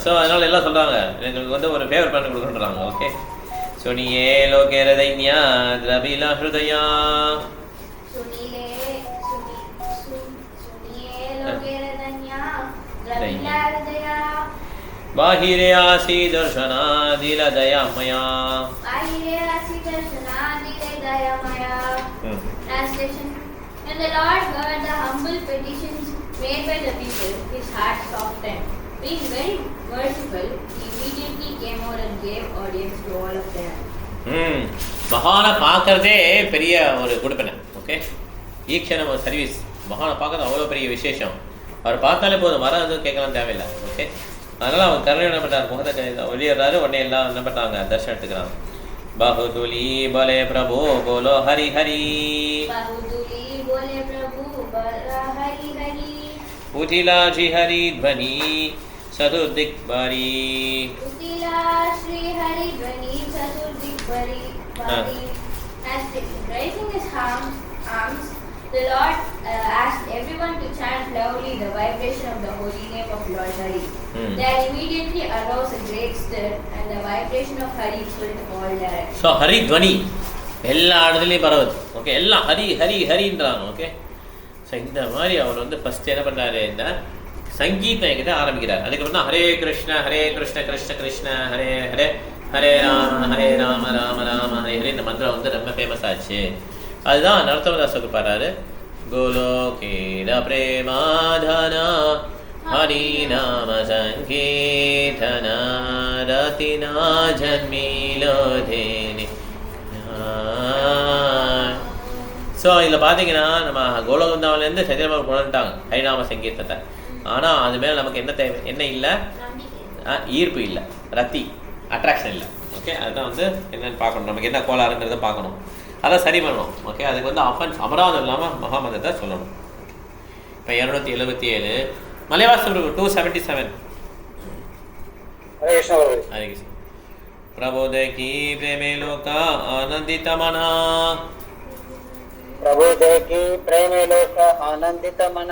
So அதனால் எல்லாம் சொல்கிறாங்க, எங்களுக்கு வந்து ஒரு ஃபேவர் பண்ணி கொடுக்குறாங்க. ஓகே, சுனியே லோகேர தைன்யா திரபிலா ஹிருதயா. சுனியே லோகேர தைன்யா திரபிலா ஹிருதயா. बाहिरे आसी दर्शना दिल दया मया. बाहिरे आसी दर्शना दिल दया मया. Translation: When the Lord heard the humble petitions made by the people, his heart softened. Being very merciful, he immediately came out and gave audience to all of them. பகவானை பார்க்கறதே பெரிய ஒரு கொடுப்பனை. ஓகே, ஈக்ஷணம் ஒரு சர்வீஸ். பகவானை பார்க்கறது அவ்வளோ பெரிய விசேஷம். அவர் பார்த்தாலே போதும், வர எதுவும் கேட்கலாம் தேவையில்லை. ஓகே, அதனால் அவர் கருணை என்ன பண்ணுறாரு, முகத்தை வெளியிடுறாரு, உடனே எல்லாம் என்ன பண்ணுறாங்க, தர்ஷனம் எடுத்துக்கிறாங்க. பகுதுலி பலே பிரபு போலோ ஹரி ஹரி, बहुतुली बोले प्रभु बला हरि हरि, उथिला जी हरि ध्वनि चतुर्दिक बारी, उतिला श्री हरि ध्वनि चतुर्दिक बरी बारी. As raising his arms, the Lord asked everyone to chant loudly the vibration of the holy name of Lord Hari. There immediately arose a great stir, and the vibration of Hari filled all directions. So Hari துவனி எல்லா இடத்துலையும் பரவுது. Okay, எல்லாம் Hari Hari ஹரின்றாங்க. Okay, so இந்த மாதிரி அவர் வந்து first என்ன பண்ணுறாரு, இந்த சங்கீதம் என்கிட்ட ஆரம்பிக்கிறார். அதுக்கப்புறம் தான் ஹரே கிருஷ்ண கிருஷ்ண கிருஷ்ண ஹரே ஹரே, ஹரே ராம ராம ராம ஹரே ஹரே. இந்த மந்திரம் வந்து ரொம்ப ஃபேமஸ் ஆச்சு. அதுதான் நரத்தமதாஸ் பாடுறாரு, கோலோகேன பிரேமாதனா ஹரி நாம சங்கீர்த்தன ரதினா ஜன்மீலோதேனி. ஸோ இதில் பார்த்தீங்கன்னா நம்ம கோலகுந்தாவிலேருந்து சத்தியமாக கொண்டுட்டாங்க ஹரிநாம சங்கீர்த்தத்தை. ஆனால் அது மேலே நமக்கு என்ன தேவை, என்ன இல்லை, ஈர்ப்பு இல்லை, ரத்தி அட்ராக்ஷன் இல்லை. ஓகே, அதுதான் வந்து என்னென்னு பார்க்கணும், நமக்கு என்ன கோளாறுங்கிறத பார்க்கணும், அதை சரி பண்ணணும். ஓகே, அதுக்கு வந்து அஃபன்ஸ் அபராதம் இல்லாமல் மகாமந்திரத்தை சொல்லணும். இப்போ 277 மலைவாச 277. ஹரே கிருஷ்ணா. ஹரே கிருஷ்ண. பிரபோதகி பிரேமே லோகா ஆனந்தித மனா, प्रभु देखी प्रेम लोक आनंदित मन,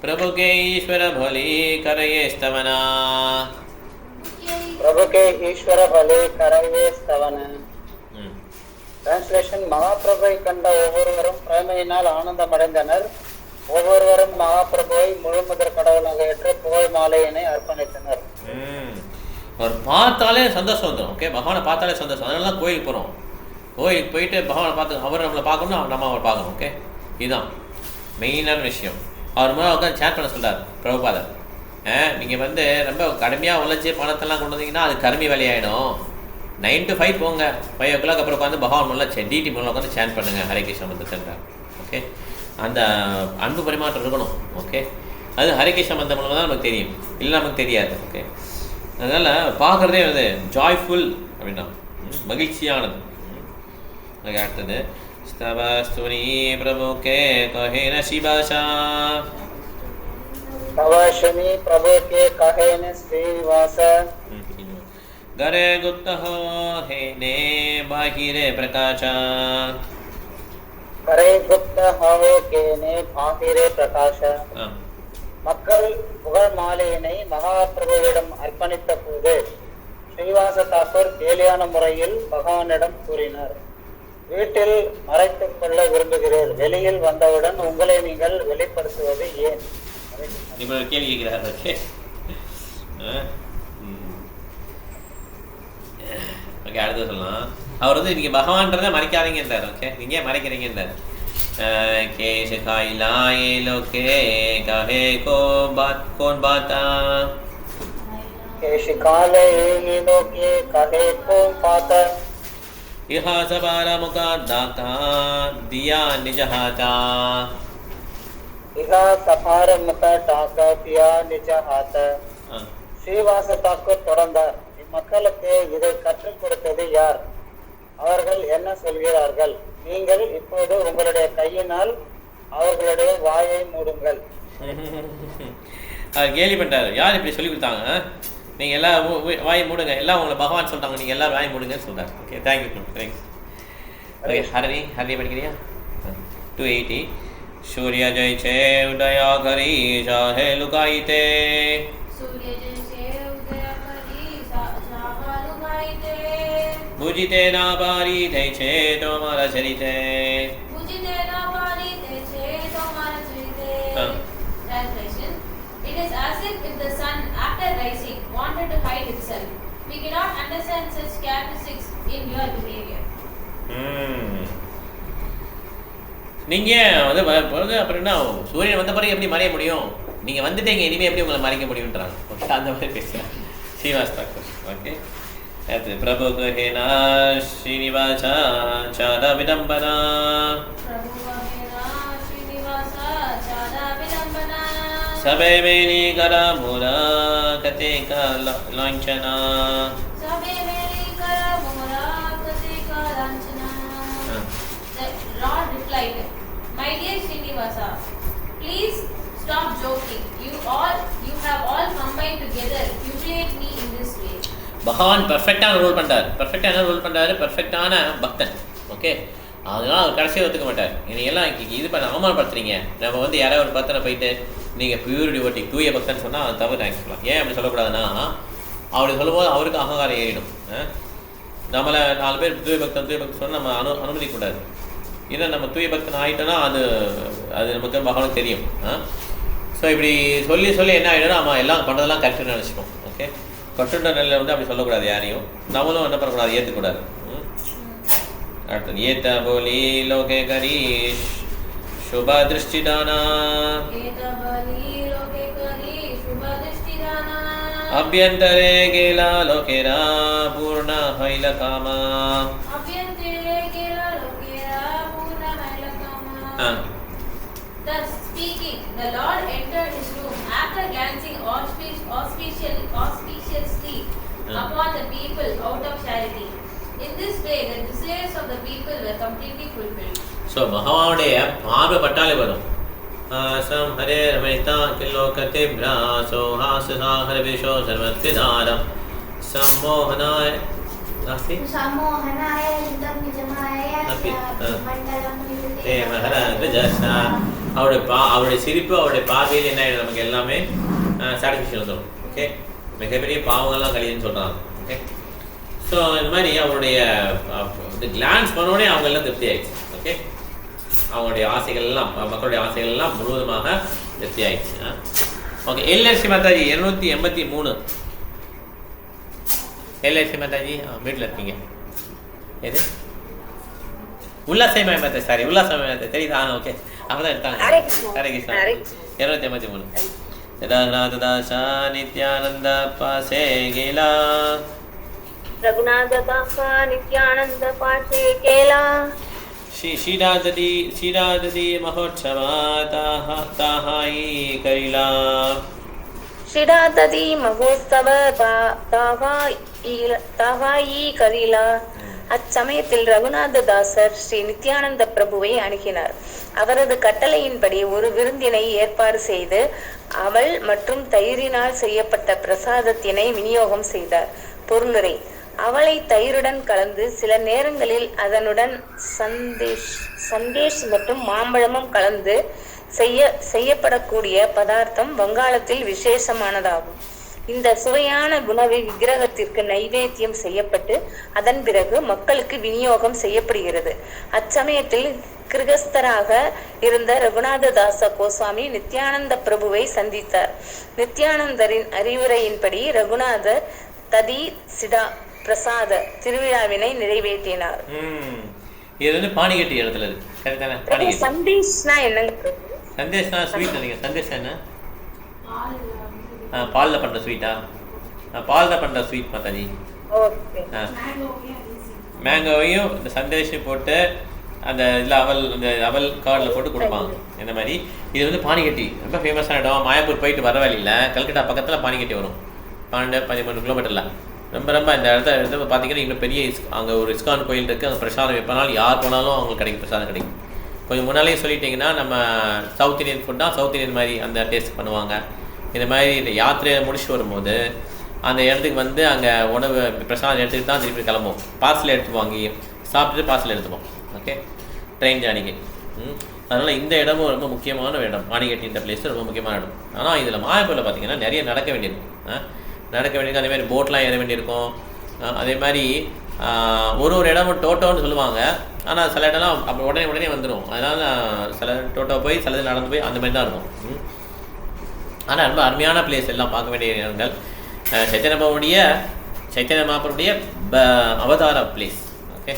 प्रभु के ईश्वर भली करये स्तवना, प्रभु के ईश्वर भले करये स्तवन. டிரான்ஸ்லேஷன். மகாபிரபுவை கண்ட ஒவ்வொருவரும் பிரேமையினால் ஆனந்தம் அடைந்தனர். ஒவ்வொருவரும் மகாபிரபுவை முழுமுதற் கடவுளாக ஏற்று புகழ் மாலையினை அர்ப்பணித்தனர். ஒரு பார்த்தாலே சந்தோஷம் வந்துடும். ஓகே, பகவானை பார்த்தாலே சந்தோஷம். அதனால தான் கோயிலுக்கு போகிறோம். கோயிலுக்கு போயிட்டு பகவானை பார்த்து அவர் நம்மளை பார்க்கணும், நம்ம அவர் பார்க்கணும். ஓகே, இதுதான் மெயினான விஷயம். அவர் மூலம் உட்காந்து சேட் பண்ண சொல்கிறார் பிரபுபாதர். நீங்கள் வந்து ரொம்ப கடுமையாக உழைச்சி பணத்தெல்லாம் கொண்டு வந்தீங்கன்னா அது கருமி வேலையாயிடும். 9 to 5 போங்க, 5 o'clock அப்புறம் உட்காந்து பகவான் மூலம் டிடி மூலம் உட்காந்து சேட் பண்ணுங்கள் ஹரே கிருஷ்ண மந்திரத்தை. ஓகே, அந்த அன்பு பரிமாற்றம் இருக்கணும். ஓகே, அது ஹரே கிருஷ்ண மந்திரம் மூலமாக தான் நமக்கு தெரியும், இல்லை நமக்கு தெரியாது. ஓகே, அதனால் பார்க்குறதே வந்து ஜாய்ஃபுல் அப்படின்னா மகிழ்ச்சியானது. அதுக்கு அடுத்தது ஸ்தவஸ்துனி பிரபுக்கே கஹேன சிபாஷா, तवशनी प्रभु के कहे न श्रीवास, गरे गुप्त हो हे ने बाहिरे प्रकाशा, करे गुप्त हो के ने बाहिरे प्रकाश. மக்கள் புகழ் மாலையினை மகாபிரபுவிடம் அர்ப்பணித்த போது ஸ்ரீவாச தாக்கூர் கேலியான முறையில் பகவானிடம் கூறினார், வீட்டில் மறைத்துக் கொள்ள விரும்புகிறேன், வெளியில் வந்தவுடன் உங்களை நீங்கள் வெளிப்படுத்துவது ஏன்? இப்போ கேள்வி கேட்கிறார். ஓகே, ஓகே, அடுத்து சொல்லலாம். அவர் வந்து நீங்கள் பகவான்றதை மறைக்காதீங்கன்றார். ஓகே, நீங்கள் மறைக்கிறீங்கன்றார். के सिखाई लाए लोके कहे को बात कौन बाता, के सिखाले लोके कहे कौन बाता, यह सबारा मुका दाता दिया निज हाथा, यह सफार मुका टाका दिया निज हाथा. ஸ்ரீவாச தாக்கூர் தொடர்ந்தார், இம்மக்களுக்கு இதை கற்றுக் கொடுத்தது யார்? அவர்கள் என்ன சொல்கிறார்கள்? நீங்கள் இப்போது உங்களுடைய கையினால் அவர்களுடைய வாயை மூடுங்கள். அவர் கேலி பண்ணிட்டாரு, யார் இப்படி சொல்லி கொடுத்தாங்க? நீங்கள் எல்லாம் வாயை மூடுங்க, எல்லாம் உங்களை பகவான் சொல்கிறாங்க, நீங்கள் எல்லாம் வாயை மூடுங்கன்னு சொல்கிறார். Okay, thank you, thanks. Okay, Hari படிக்கிறியா? 280 சூரிய ஜெய் சே உதயா கரி சாஹே லுகாயிதே, सूर्य जैसे उदय करी साहा लुगाइते, बुझिते ना पारी थे छे तोमारा चरिते, बुझिते ना पारी थे Tomara चरिते. Translation. It is as if the sun, after rising, wanted to hide itself. We cannot understand such characteristics in your behavior. நீங்கள் வந்து அப்படின்னா சூரியன் வந்த பிறகு எப்படி மறைய முடியும்? நீங்கள் வந்துட்டீங்க, இனிமேல் எப்படி உங்களை மறைக்க முடியுன்றாங்க. ஓகே, அந்த மாதிரி பேசுகிறேன் ஸ்ரீவாஸ் தாக்கூர். ஓகே, प्रभु कहेना श्रीनिवास चादा विडंबना सबे मेरी करा मोरा कते का लांछना The Lord replied, "My dear Srinivasa, please stop joking. You have all combined together to humiliate me in this way." பகவான் பர்ஃபெக்டான ரோல் பண்ணுறாரு. பர்ஃபெக்டான ரோல் பண்ணுறாரு, பர்ஃபெக்டான பக்தன். ஓகே, அதனால் அவர் கடைசியாக ஒத்துக்க மாட்டார். எல்லாம் இது பண்ண அவமானப்படுத்துறீங்க. நம்ம வந்து யாராவது ஒரு பக்தனை போயிட்டு நீங்கள் பியூர் டிவோட்டி தூய பக்தன் சொன்னால் அது தவிர ஆக்சுவலாக ஏன் அப்படி சொல்லக்கூடாதுன்னா, அப்படி சொல்லும்போது அவருக்கு அகங்காரம் ஏறிடும். நம்மளை 4 பேர் தூய பக்தன் சொன்னால் நம்ம அனுமதிக்கூடாது. ஏன்னா நம்ம தூய பக்தன் ஆகிட்டோன்னா அது நமக்கு பகவானுக்கு தெரியும். ஸோ இப்படி சொல்லி என்ன ஆகிடும்னா நம்ம எல்லாம் பண்ணுறதெல்லாம் கரெக்டுன்னு நினச்சிப்போம். ஓகே, கட்டுண்ட நிலையில் வந்து அப்படி சொல்லக்கூடாது யாரையும். நம்மளும் என்ன பண்ணக்கூடாது, ஏற்றுக்கூடாது. அடுத்தது ஏத்த போலி லோகே கரீஷ் शुभ दृष्टिदाना अभ्यंतरे गेला लोकेरा पूर्ण हैल कामा Thus speaking, the Lord entered his room after glancing auspiciously upon the people out of charity. In this way, the desires of the people were completely fulfilled. So, Bhagavanudaya பார்வை பட்டாலே வரும். ஆசம் ஹரே ரமணிதா கில்லோகதே பிராசோ ஹாசசாகர விஷோ சர்வத்விதாரம் சம்மோகனாய நாஸ்தி சம்மோகனாய யுத்தம் நிஜமாய மண்டலம் ஏ மகாராஜ ஜஸ்னா அவருடைய சிரிப்பு அவருடைய பார்வையில் என்ன ஆகிடும், நமக்கு எல்லாமே சாட்டிஸ்ஃபேக்ஷன் வந்துடும். ஓகே, மிகப்பெரிய பாவங்கள்லாம் கழியுன்னு சொல்கிறாங்க. ஓகே, ஸோ இந்த மாதிரி அவருடைய கிளான்ஸ் பண்ணோடனே அவங்க எல்லாம் திருப்தி ஆயிடுச்சு. ஓகே, அவங்களுடைய ஆசைகள் எல்லாம் மக்களுடைய ஆசைகள் எல்லாம் முழுவதுமாக திருப்தி ஆயிடுச்சு. Okay, LSC Mataji 283. LSC Mataji வீட்டில் இருக்கீங்க. எது உல்லாசமய மாதா, சாரி உல்லாசமய மாதா தெரியுதா? ஓகே, அவங்க தான் எடுத்தாங்க. ஹரே கிருஷ்ணா 283. यदा नित्यानंद पासे गेला रघुनाथ दासा नित्यानंद पासे गेला शिराददी महोत्सव ताहाई करिला शिराददी महोत्सव ताहाई करिला. அச்சமயத்தில் ரகுநாததாசர் ஸ்ரீ நித்யானந்த பிரபுவை அணுகினார். அவரது கட்டளையின்படி ஒரு விருந்தினை ஏற்பாடு செய்து அவள் மற்றும் தயிரினால் செய்யப்பட்ட பிரசாதத்தினை விநியோகம் செய்தார். பொருளுரை: அவளை தயிருடன் கலந்து சில நேரங்களில் அதனுடன் சந்தேஷ் மற்றும் மாம்பழமும் கலந்து செய்யப்படக்கூடிய பதார்த்தம் வங்காளத்தில் விசேஷமானதாகும். இந்த சுவையான உணவு விக்கிரகத்திற்கு நைவேத்தியம் செய்யப்பட்டு அதன் பிறகு மக்களுக்கு விநியோகம் செய்யப்படுகிறது. அச்சமயத்தில் கிருகஸ்தராக இருந்த ரகுநாததாச கோஸ்வாமி நித்யானந்த பிரபுவை சந்தித்தார். நித்யானந்தரின் அறிவுரையின்படி ரகுநாதர் ததி சிடா பிரசாத திருவிழாவினை நிறைவேற்றினார். இது வந்து பாணிகட்டி இடத்துல இருக்கு. கரெக்டான பாணிகட்டி. சந்தேஷ்னா என்னங்க? சந்தேஷ்னா ஸ்வீட் நினைக்கிறேன். சந்தேஷ் என்ன? பாலில் பண்ணுற ஸ்வீட்டா? பாலில் பண்ணுற ஸ்வீட் மாதாஜி. ஓகே. மேங்கோவையும் இந்த சந்தேஷையும் போட்டு அந்த இதில் அவல் கார்டில் போட்டு கொடுப்பாங்க. இந்த மாதிரி இது வந்து பாணிகட்டி ரொம்ப ஃபேமஸான இடம். மாயாப்பூர் போயிட்டு வர வழியில் கல்கட்டா பக்கத்தில் பாணிகட்டி வரும். 12-13 கிலோமீட்டரில் ரொம்ப இந்த இடத்துல பார்த்தீங்கன்னா இன்னும் பெரிய அங்கே ஒரு இஸ்கான் கோயில் இருக்குது. அங்கே பிரசாதம் எப்போனாலும் யார் போனாலும் அவங்களுக்கு கிடைக்கும், பிரசாதம் கிடைக்கும். கொஞ்சம் முன்னாலேயே சொல்லிட்டிங்கன்னா நம்ம சவுத் இந்தியன் ஃபுட்டாக சவுத் இந்தியன் மாதிரி அந்த டேஸ்ட் பண்ணுவாங்க. இந்த மாதிரி இந்த யாத்திரையை முடிச்சுட்டு வரும்போது அந்த இடத்துக்கு வந்து அங்கே உணவு பிரசாதம் எடுத்துக்கிட்டு தான் திருப்பி கிளம்புவோம். பார்சல் எடுத்து வாங்கி சாப்பிட்டுட்டு பார்சல் எடுத்துப்போம். ஓகே, ட்ரெயின் ஜானிக்கு. அதனால் இந்த இடமும் ரொம்ப முக்கியமான இடம். மாணிகட்டின்ற பிளேஸ் ரொம்ப முக்கியமான இடம். ஆனால் இதில் மாயாப்பூரில் பார்த்தீங்கன்னா நிறைய நடக்க வேண்டியிருக்கும். அதே மாதிரி போட்லாம் ஏற வேண்டியிருக்கும். அதே மாதிரி ஒரு இடமும் டோட்டோன்னு சொல்லுவாங்க. ஆனால் சில இடம்லாம் அப்போ உடனே வந்துடும். அதனால் சில டோட்டோ போய் சில இது நடந்து போய் அந்த மாதிரி தான் இருக்கும். ஆனால் ரொம்ப அருமையான பிளேஸ் எல்லாம் பார்க்க வேண்டிய இடங்கள். சைத்தன்ய மகாபுருடைய அவதார பிளேஸ். ஓகே,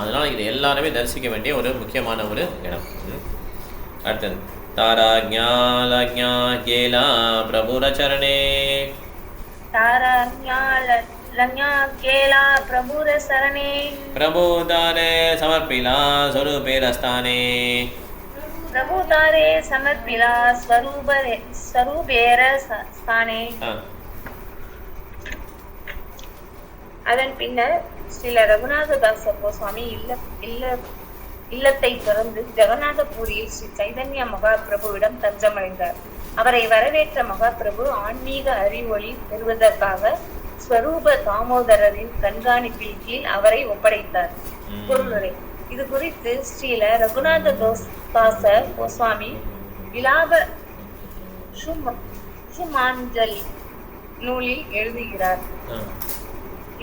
அதனால் இது எல்லாருமே தரிசிக்க வேண்டிய ஒரு முக்கியமான ஒரு இடம். அடுத்தது தாராஜ்ஞா கேலா பிரபுரச்சரணே. தாராஜ்ஞா रन्या केला प्रभुर सरणे प्रभु तारे समर्पिला स्वरूपेर स्थाने प्रभु तारे समर्पिला स्वरूपेर स्थाने அதன் பின்னர் ஸ்ரீல ரகுநாததாச கோஸ்வாமி இல்லத்தை திறந்து ஜெகநாதபுரியில் ஸ்ரீ சைதன்ய மகாபிரபுவிடம் தஞ்சமடைந்தார். அவரை வரவேற்ற மகாபிரபு ஆன்மீக அறிவொளி பெறுவதற்காக ஸ்வரூப தாமோதரரின் கண்காணிப்பின் கீழ் அவரை ஒப்படைத்தார். பொருளுரை. இது குறித்து ஸ்ரீல ரகுநாத தாச கோஸ்வாமி விலாப சுமாஞ்சலி நூலில் எழுதுகிறார்.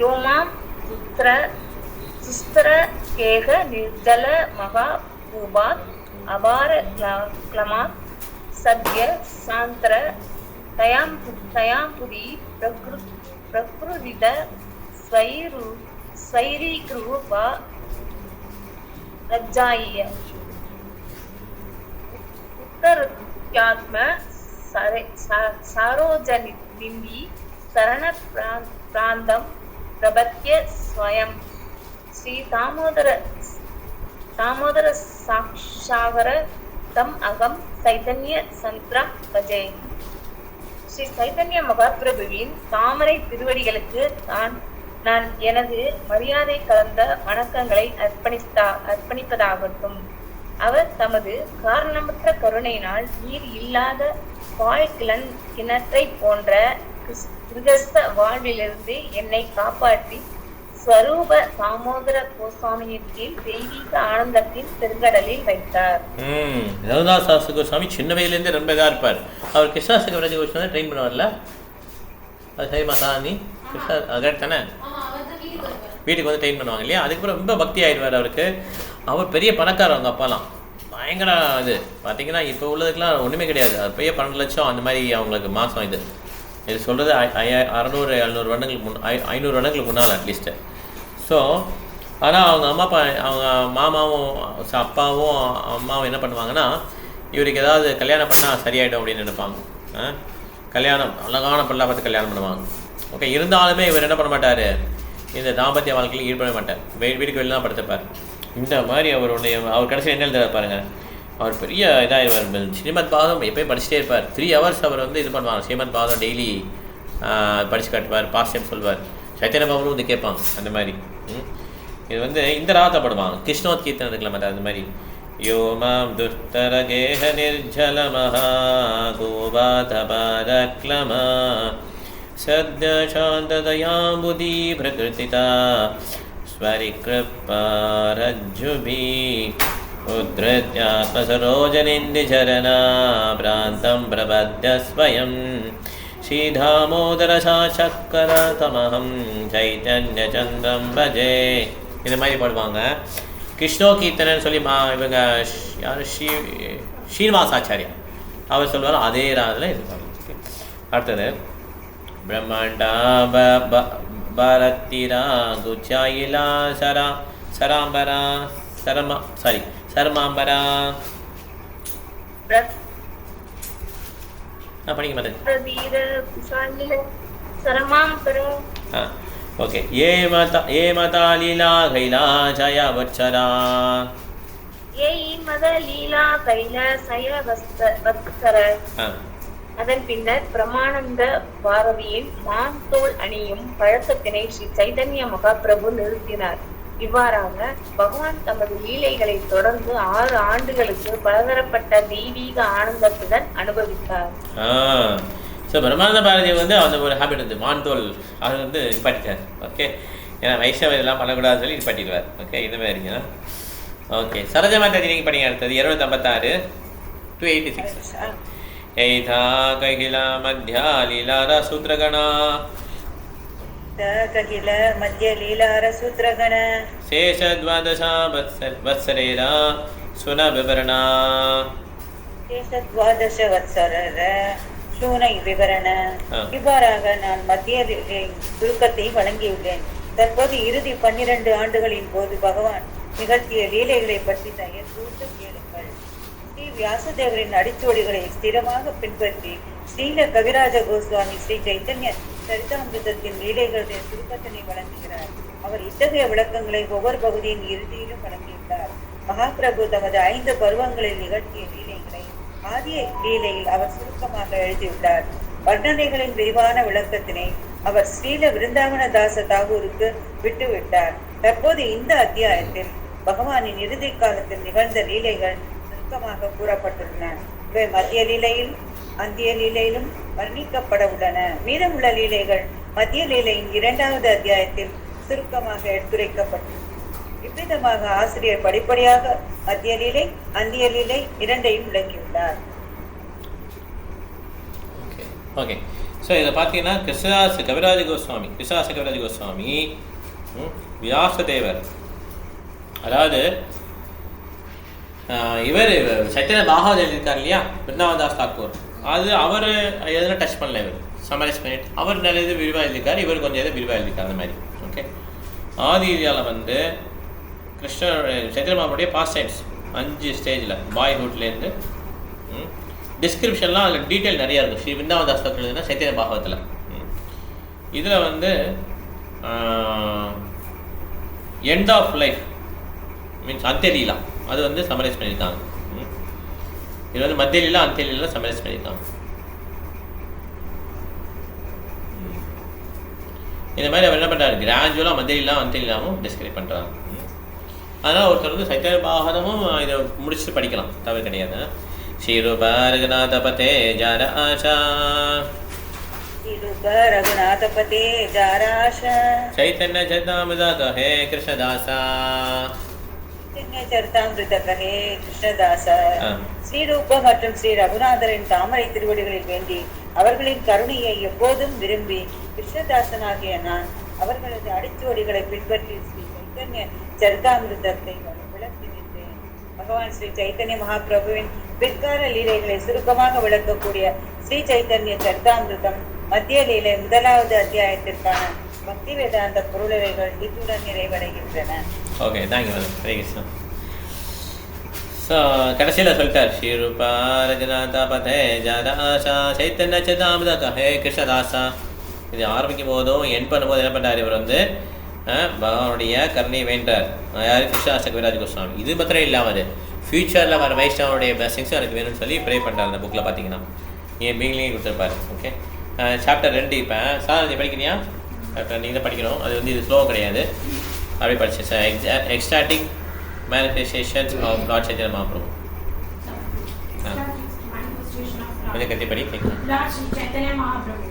யோமாம் சுஸ்திர கேக நிர்ஜல மகா பூபாத் அபார க்ளமாத் சத்ய சாந்திர தயாம்புதி பிரக்ருதித ஸ்வைரீக்ருவா ரஜ்ஜாயிய உத்தரத்யாத்ம சாரோஜனிந்தி சரண பிராந்தம் பிரபத்ய ஸ்வயம் ஸ்ரீ தாமோதர சாக்ஷாகர தம் அகம் சைதன்ய சந்திர பஜே. ஸ்ரீ சைதன்ய மகாபிரபுவின் தாமரை திருவடிகளுக்கு நான் எனது மரியாதை கலந்த வணக்கங்களை அர்ப்பணிப்பதாகட்டும். அவர் தமது காரணமற்ற கருணையினால் நீர் இல்லாத பால் கிணற்றை போன்ற கிருகஸ்த வாழ்விலிருந்து என்னை காப்பாற்றி ஸ்வரூப தாமோதர கோஸ்வாமியின் கீழ் தெய்வீக ஆனந்தத்தின் பெருங்கடலில் வைத்தார். ரகுநாதாச கோஸ்வாமி சின்ன வயதுலேருந்து ரொம்ப இதாக இருப்பார். அவர் கிருஷ்ணாச கவிராஜ கோஸ்வாமி ட்ரெயின் பண்ணுவார்ல, அது சரிமா தானி கிருஷ்ணா கரெக்ட் தானே? வீட்டுக்கு வந்து ட்ரெயின் பண்ணுவாங்க இல்லையா? அதுக்கப்புறம் ரொம்ப பக்தி ஆயிடுவார் அவருக்கு. அவர் பெரிய பணக்காரர், அவங்க அப்பாலாம் பயங்கர இது பார்த்தீங்கன்னா இப்போ உள்ளதுக்கெலாம் ஒன்றுமே கிடையாது. அது பெரிய 12 லட்சம் அந்த மாதிரி அவங்களுக்கு மாதம். இது சொல்கிறது 600-700 வருடங்களுக்கு 500 வருடங்களுக்கு முன்னால் அட்லீஸ்ட்டு. ஸோ ஆனால் அவங்க அவங்க மாமாவும் அப்பாவும் அம்மாவும் என்ன பண்ணுவாங்கன்னா, இவருக்கு ஏதாவது கல்யாணம் பண்ணால் சரியாயிடும் அப்படின்னு நினைப்பாங்க. கல்யாணம் அழகான பிள்ளை பார்த்து கல்யாணம் பண்ணுவாங்க. ஓகே, இருந்தாலுமே இவர் என்ன பண்ண மாட்டார், இந்த தாம்பத்திய வாழ்க்கையில் ஈடுபட மாட்டார். வீட்டுக்கு வெளிலாம் படுத்துப்பார். இந்த மாதிரி அவர் கடைசியில் என்ன எழுதுறாரு பாருங்கள். அவர் பெரிய இதாகிடுவார். ஸ்ரீமத் பாகவதம் எப்போயும் படிச்சுட்டே இருப்பார். 3 hours அவர் இது பண்ணுவாங்க. ஸ்ரீமத் பாகவதம் டெய்லி படித்து காட்டுவார், பாஸ்யம் சொல்வார். சைத்தன்ய பாபுரும் வந்து கேட்பாங்க அந்த மாதிரி. இது இந்த ராகத்தை பாடுவாங்க. கிருஷ்ணோத் கீர்த்தனை இருக்கலாம் மாட்டா அந்த மாதிரி. யோ மாம் துஷ்டர கேஹ நிர்ஜல மஹா கோபாதபாரக்லமா சத்ய சாந்ததயாம்புதி பிரகிருதிதா ஸ்வரிக்ருப்பாரஜ்ஜுபி உத்ருத்யாத்மசரோஜனிந்திச்சரணா பிராந்தம் பிரபத்ய ஸ்வயம் ஸ்ரீதாமோதரசாச்சக்கரதமஹம் சைதன்யச்சந்திரம் பஜே. இந்த மாதிரி பாடுவாங்க. கிருஷ்ணோ கீர்த்தனன்னு சொல்லி இவங்க யார் ஸ்ரீனிவாசாச்சாரியா அவர் சொல்லுவார். அதே ராதில் இருப்பாங்க. அடுத்தது பிரம்மாண்டா பாரத்திரா குச்சாயிலா சராம்பரா சர்மாம்பரா படிக்க மாட்டேன். ஓகே. ஏ மதா லீலா கைலாசய வத்சரா அதன் பின்னர் பிரமானந்த பாரதியின் மாந்தோல் அணியும் பழக்கத்தினை ஸ்ரீ சைதன்ய மகாபிரபு நிறுத்தினார். இவ்வாறாக பகவான் தமது லீலைகளை தொடர்ந்து 6 ஆண்டுகளுக்கு பலதரப்பட்ட தெய்வீக ஆனந்தத்துடன் அனுபவித்தார். ஸோ பிரம்மானந்த பாரதி அந்த ஒரு ஹேபிட் மான்தோல் அது நிப்பாட்டிட்டார். ஓகே, ஏன்னா வைஷ்ணவ இதெல்லாம் பண்ணக்கூடாதுன்னு சொல்லி நிப்பாட்டிடுவார். ஓகே, இந்த மாதிரிங்க. ஓகே, சரோஜா மாதாஜி நீங்கள் படிங்க. அடுத்தது 256 to 86. ऐथा कहिला मध्या लीलार सूत्रगणा कहिल मध्य लीलार सूत्रगण शेष 12 वत्सरेरा सुन विवरणा शेष 12 वत्सरर சூனை விவரண. இவ்வாறாக நான் மத்திய சுருக்கத்தை வழங்கியுள்ளேன். தற்போது இறுதி 12 ஆண்டுகளின் போது பகவான் நிகழ்த்திய லீலைகளை பற்றி தயர் கூட்டு கேளுங்கள். ஸ்ரீ வியாசதேவரின் அடிச்சோடிகளை ஸ்திரமாக பின்பற்றி ஸ்ரீல கவிராஜ கோஸ்வாமி ஸ்ரீ சைத்தன்ய சரிதாமிர்தத்தின் லீலைகளுடைய சுருக்கத்தினை வழங்குகிறார். அவர் இத்தகைய விளக்கங்களை ஒவ்வொரு பகுதியின் இறுதியிலும் வழங்கியுள்ளார். மகாபிரபு தமது 5 பருவங்களில் நிகழ்த்திய லீலைகளை ஆதிய லீலையில் அவர் சுருக்கமாக எழுதியுள்ளார். வர்ணனைகளின் விரிவான விளக்கத்தினை அவர் ஸ்ரீல விருந்தாவனதாச தாகூருக்கு விட்டுவிட்டார். தற்போது இந்த அத்தியாயத்தில் பகவானின் இறுதி காலத்தில் நிகழ்ந்த லீலைகள் சுருக்கமாக கூறப்பட்டுள்ளன. இவை மத்திய லீலையில் அந்திய லீலையிலும் வர்ணிக்கப்பட உள்ளன. மீதமுள்ள லீலைகள் மத்திய லீலையின் 2வது அத்தியாயத்தில் சுருக்கமாக எடுத்துரைக்கப்பட்டுள்ளன. இவ்விதமாக ஆசிரியர் படிப்படியாக மத்திய லீலை அந்திய லீலை இரண்டையும் விளக்கியுள்ளார். ஓகே, ஸோ இதை பார்த்தீங்கன்னா கிருஷ்ணதாஸ் கவிராஜ கோஸ்வாமி வியாசதேவர், அதாவது இவர் சைத்தன்ய பாகவத் எழுதியிருக்கார் இல்லையா, பிருந்தாவன்தாஸ் தாக்கூர், அது அவர் எதுனா டச் பண்ணல, இவர் சமரைஸ் பண்ணிட்டு அவர் நல்ல இது விரிவாக எழுதியிருக்காரு, இவர் கொஞ்சம் எது விரிவாக எழுதியிருக்காரு அந்த மாதிரி. ஓகே, ஆதி இந்தியாவில் வந்து கிருஷ்ணர் சைத்தன்ய மகாபுடைய பாஸ்ட் டைம்ஸ் 5 ஸ்டேஜில் பாய்ஹுட்லேருந்து டிஸ்கிரிப்ஷன்லாம் அதில் டீட்டெயில் நிறையா இருக்கும். ஸ்ரீ பிருந்தாவன்தாஸ் தாக்கூர் எழுதுனா சைத்தன்ய பாகவத்தில். இதில் வந்து எண்ட் ஆஃப் லைஃப் மீன்ஸ் அந்தியலீலா அது வந்து சமரைஸ் பண்ணியிருக்காங்க. இது வந்து மத்திய லீலா அந்திய லீலா சமரைஸ் பண்ணியிருக்காங்க. இந்த மாதிரி அவர் என்ன பண்ணுறாரு, கிராஜுவலாக மத்திய லீலா அந்திய லீலாவும் டிஸ்கிரைப் பண்ணுறாங்க. அதனால் ஒருத்தர் வந்து சைத்தன்ய பாகவதமும் இதை முடிச்சுட்டு படிக்கலாம், தவறு கிடையாது. ஸ்ரீரூப ரகுநாதபதே ஜார ஆஷா ரகுநாதபதே ஜாராஷா சைத்தன்ய சரிதாமிருத கஹே கிருஷ்ணதாசா சரிதாமிருத கஹே கிருஷ்ணதாசா. ஸ்ரீரூப மற்றும் ஸ்ரீ ரகுநாதரின் தாமரை திருவடிகளில் வேண்டி அவர்களின் கருணையை எப்போதும் விரும்பி கிருஷ்ணதாசனாகிய நான் அவர்களது அடிச்சுவடிகளை பின்பற்றி ஸ்ரீ சைத்தன்ய சரிதாமிருதத்தை விளக்கி நின்றேன். பகவான் ஸ்ரீ சைத்தன்ய மகாபிரபுவின் பிற்கால லீலைகளை சுருக்கமாக விளக்கக்கூடிய ஸ்ரீ சைத்தன்ய சரிதாமிருதம் மத்திய லீலை 1வது அத்தியாயத்திற்கான பக்தி வேதாந்த பொருளுரைகள் இத்துடன் நிறைவடைகின்றன. Okay, thank you madam. Hare Krishna. So கடைசியில் சொல்லிட்டார், ஸ்ரீரூபா ரகுநாதபதே ஜார ஆஷா சைத்தன்ய சரிதாமிருத கஹே கிருஷ்ணதாசா. இது ஆரம்பிக்கும் போதும் என் பண்ணும்போது என்ன பண்ணார், இவர் வந்து பகவானுடைய கருணையை வேண்டார். யார், கிருஷ்ணதாச கவிராஜ் கோஸ்வாமி. இது மாத்திரம் இல்லாமல் ஃபியூச்சரில் வர வைஷ்ணவனுடைய பிளஸிங்ஸும் எனக்கு வேணும்னு சொல்லி ப்ரே பண்ணுறாரு. அந்த புக்கில் பார்த்தீங்கன்னா என் பீங்லேயும் கொடுத்துருப்பாரு. ஓகே, சாப்டர் 2 இப்போ சார் நீ படிக்கிறியா? சாப்டர் நீங்கள் தான் படிக்கணும். அது வந்து இது ஸ்லோ கிடையாது, அப்படியே படிச்சு sir. Ecstatic manifestations of Lord Chaitanya Mahaprabhu. கொஞ்சம் கட்டி படி. Lord Chaitanya Mahaprabhu.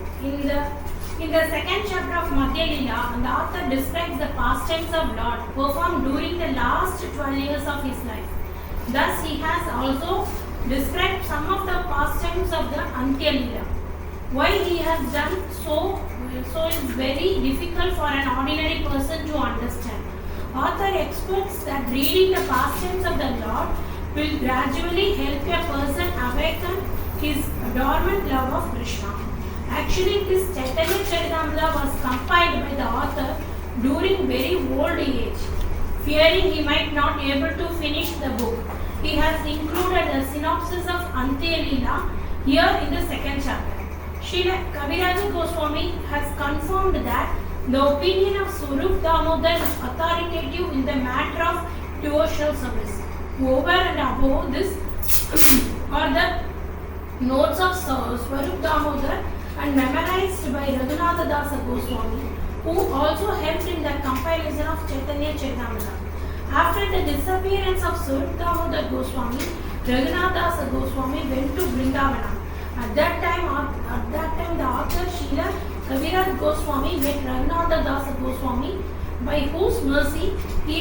In the second chapter of Madhya Lila, the author describes the pastimes of Lord performed during the last 12 years of his life. Thus, he has also described some of the pastimes of the Antya Lila. Why he has done so is very difficult for an ordinary person to understand. Author expects that reading the pastimes of the Lord will gradually help a person awaken his dormant love of Krishna. Actually, this Chaitanya Charitamrita was compiled by the author during very old age. Fearing he might not be able to finish the book, he has included a synopsis of Antya Lila here in the second chapter. Srila Kaviraja Goswami has confirmed that the opinion of Swarup Damodar is authoritative in the matter of devotional service. Over and above this are the notes of Swarup Damodar and memorized by Raghunatha Dasa Goswami, who also helped in the compilation of Chaitanya Charitamrita. After the disappearance of Swarup Damodar Goswami, Raghunatha Dasa Goswami went to Vrindavana. At that time the author Srila Kaviraj Goswami met Raghunatha Dasa Goswami, by whose mercy he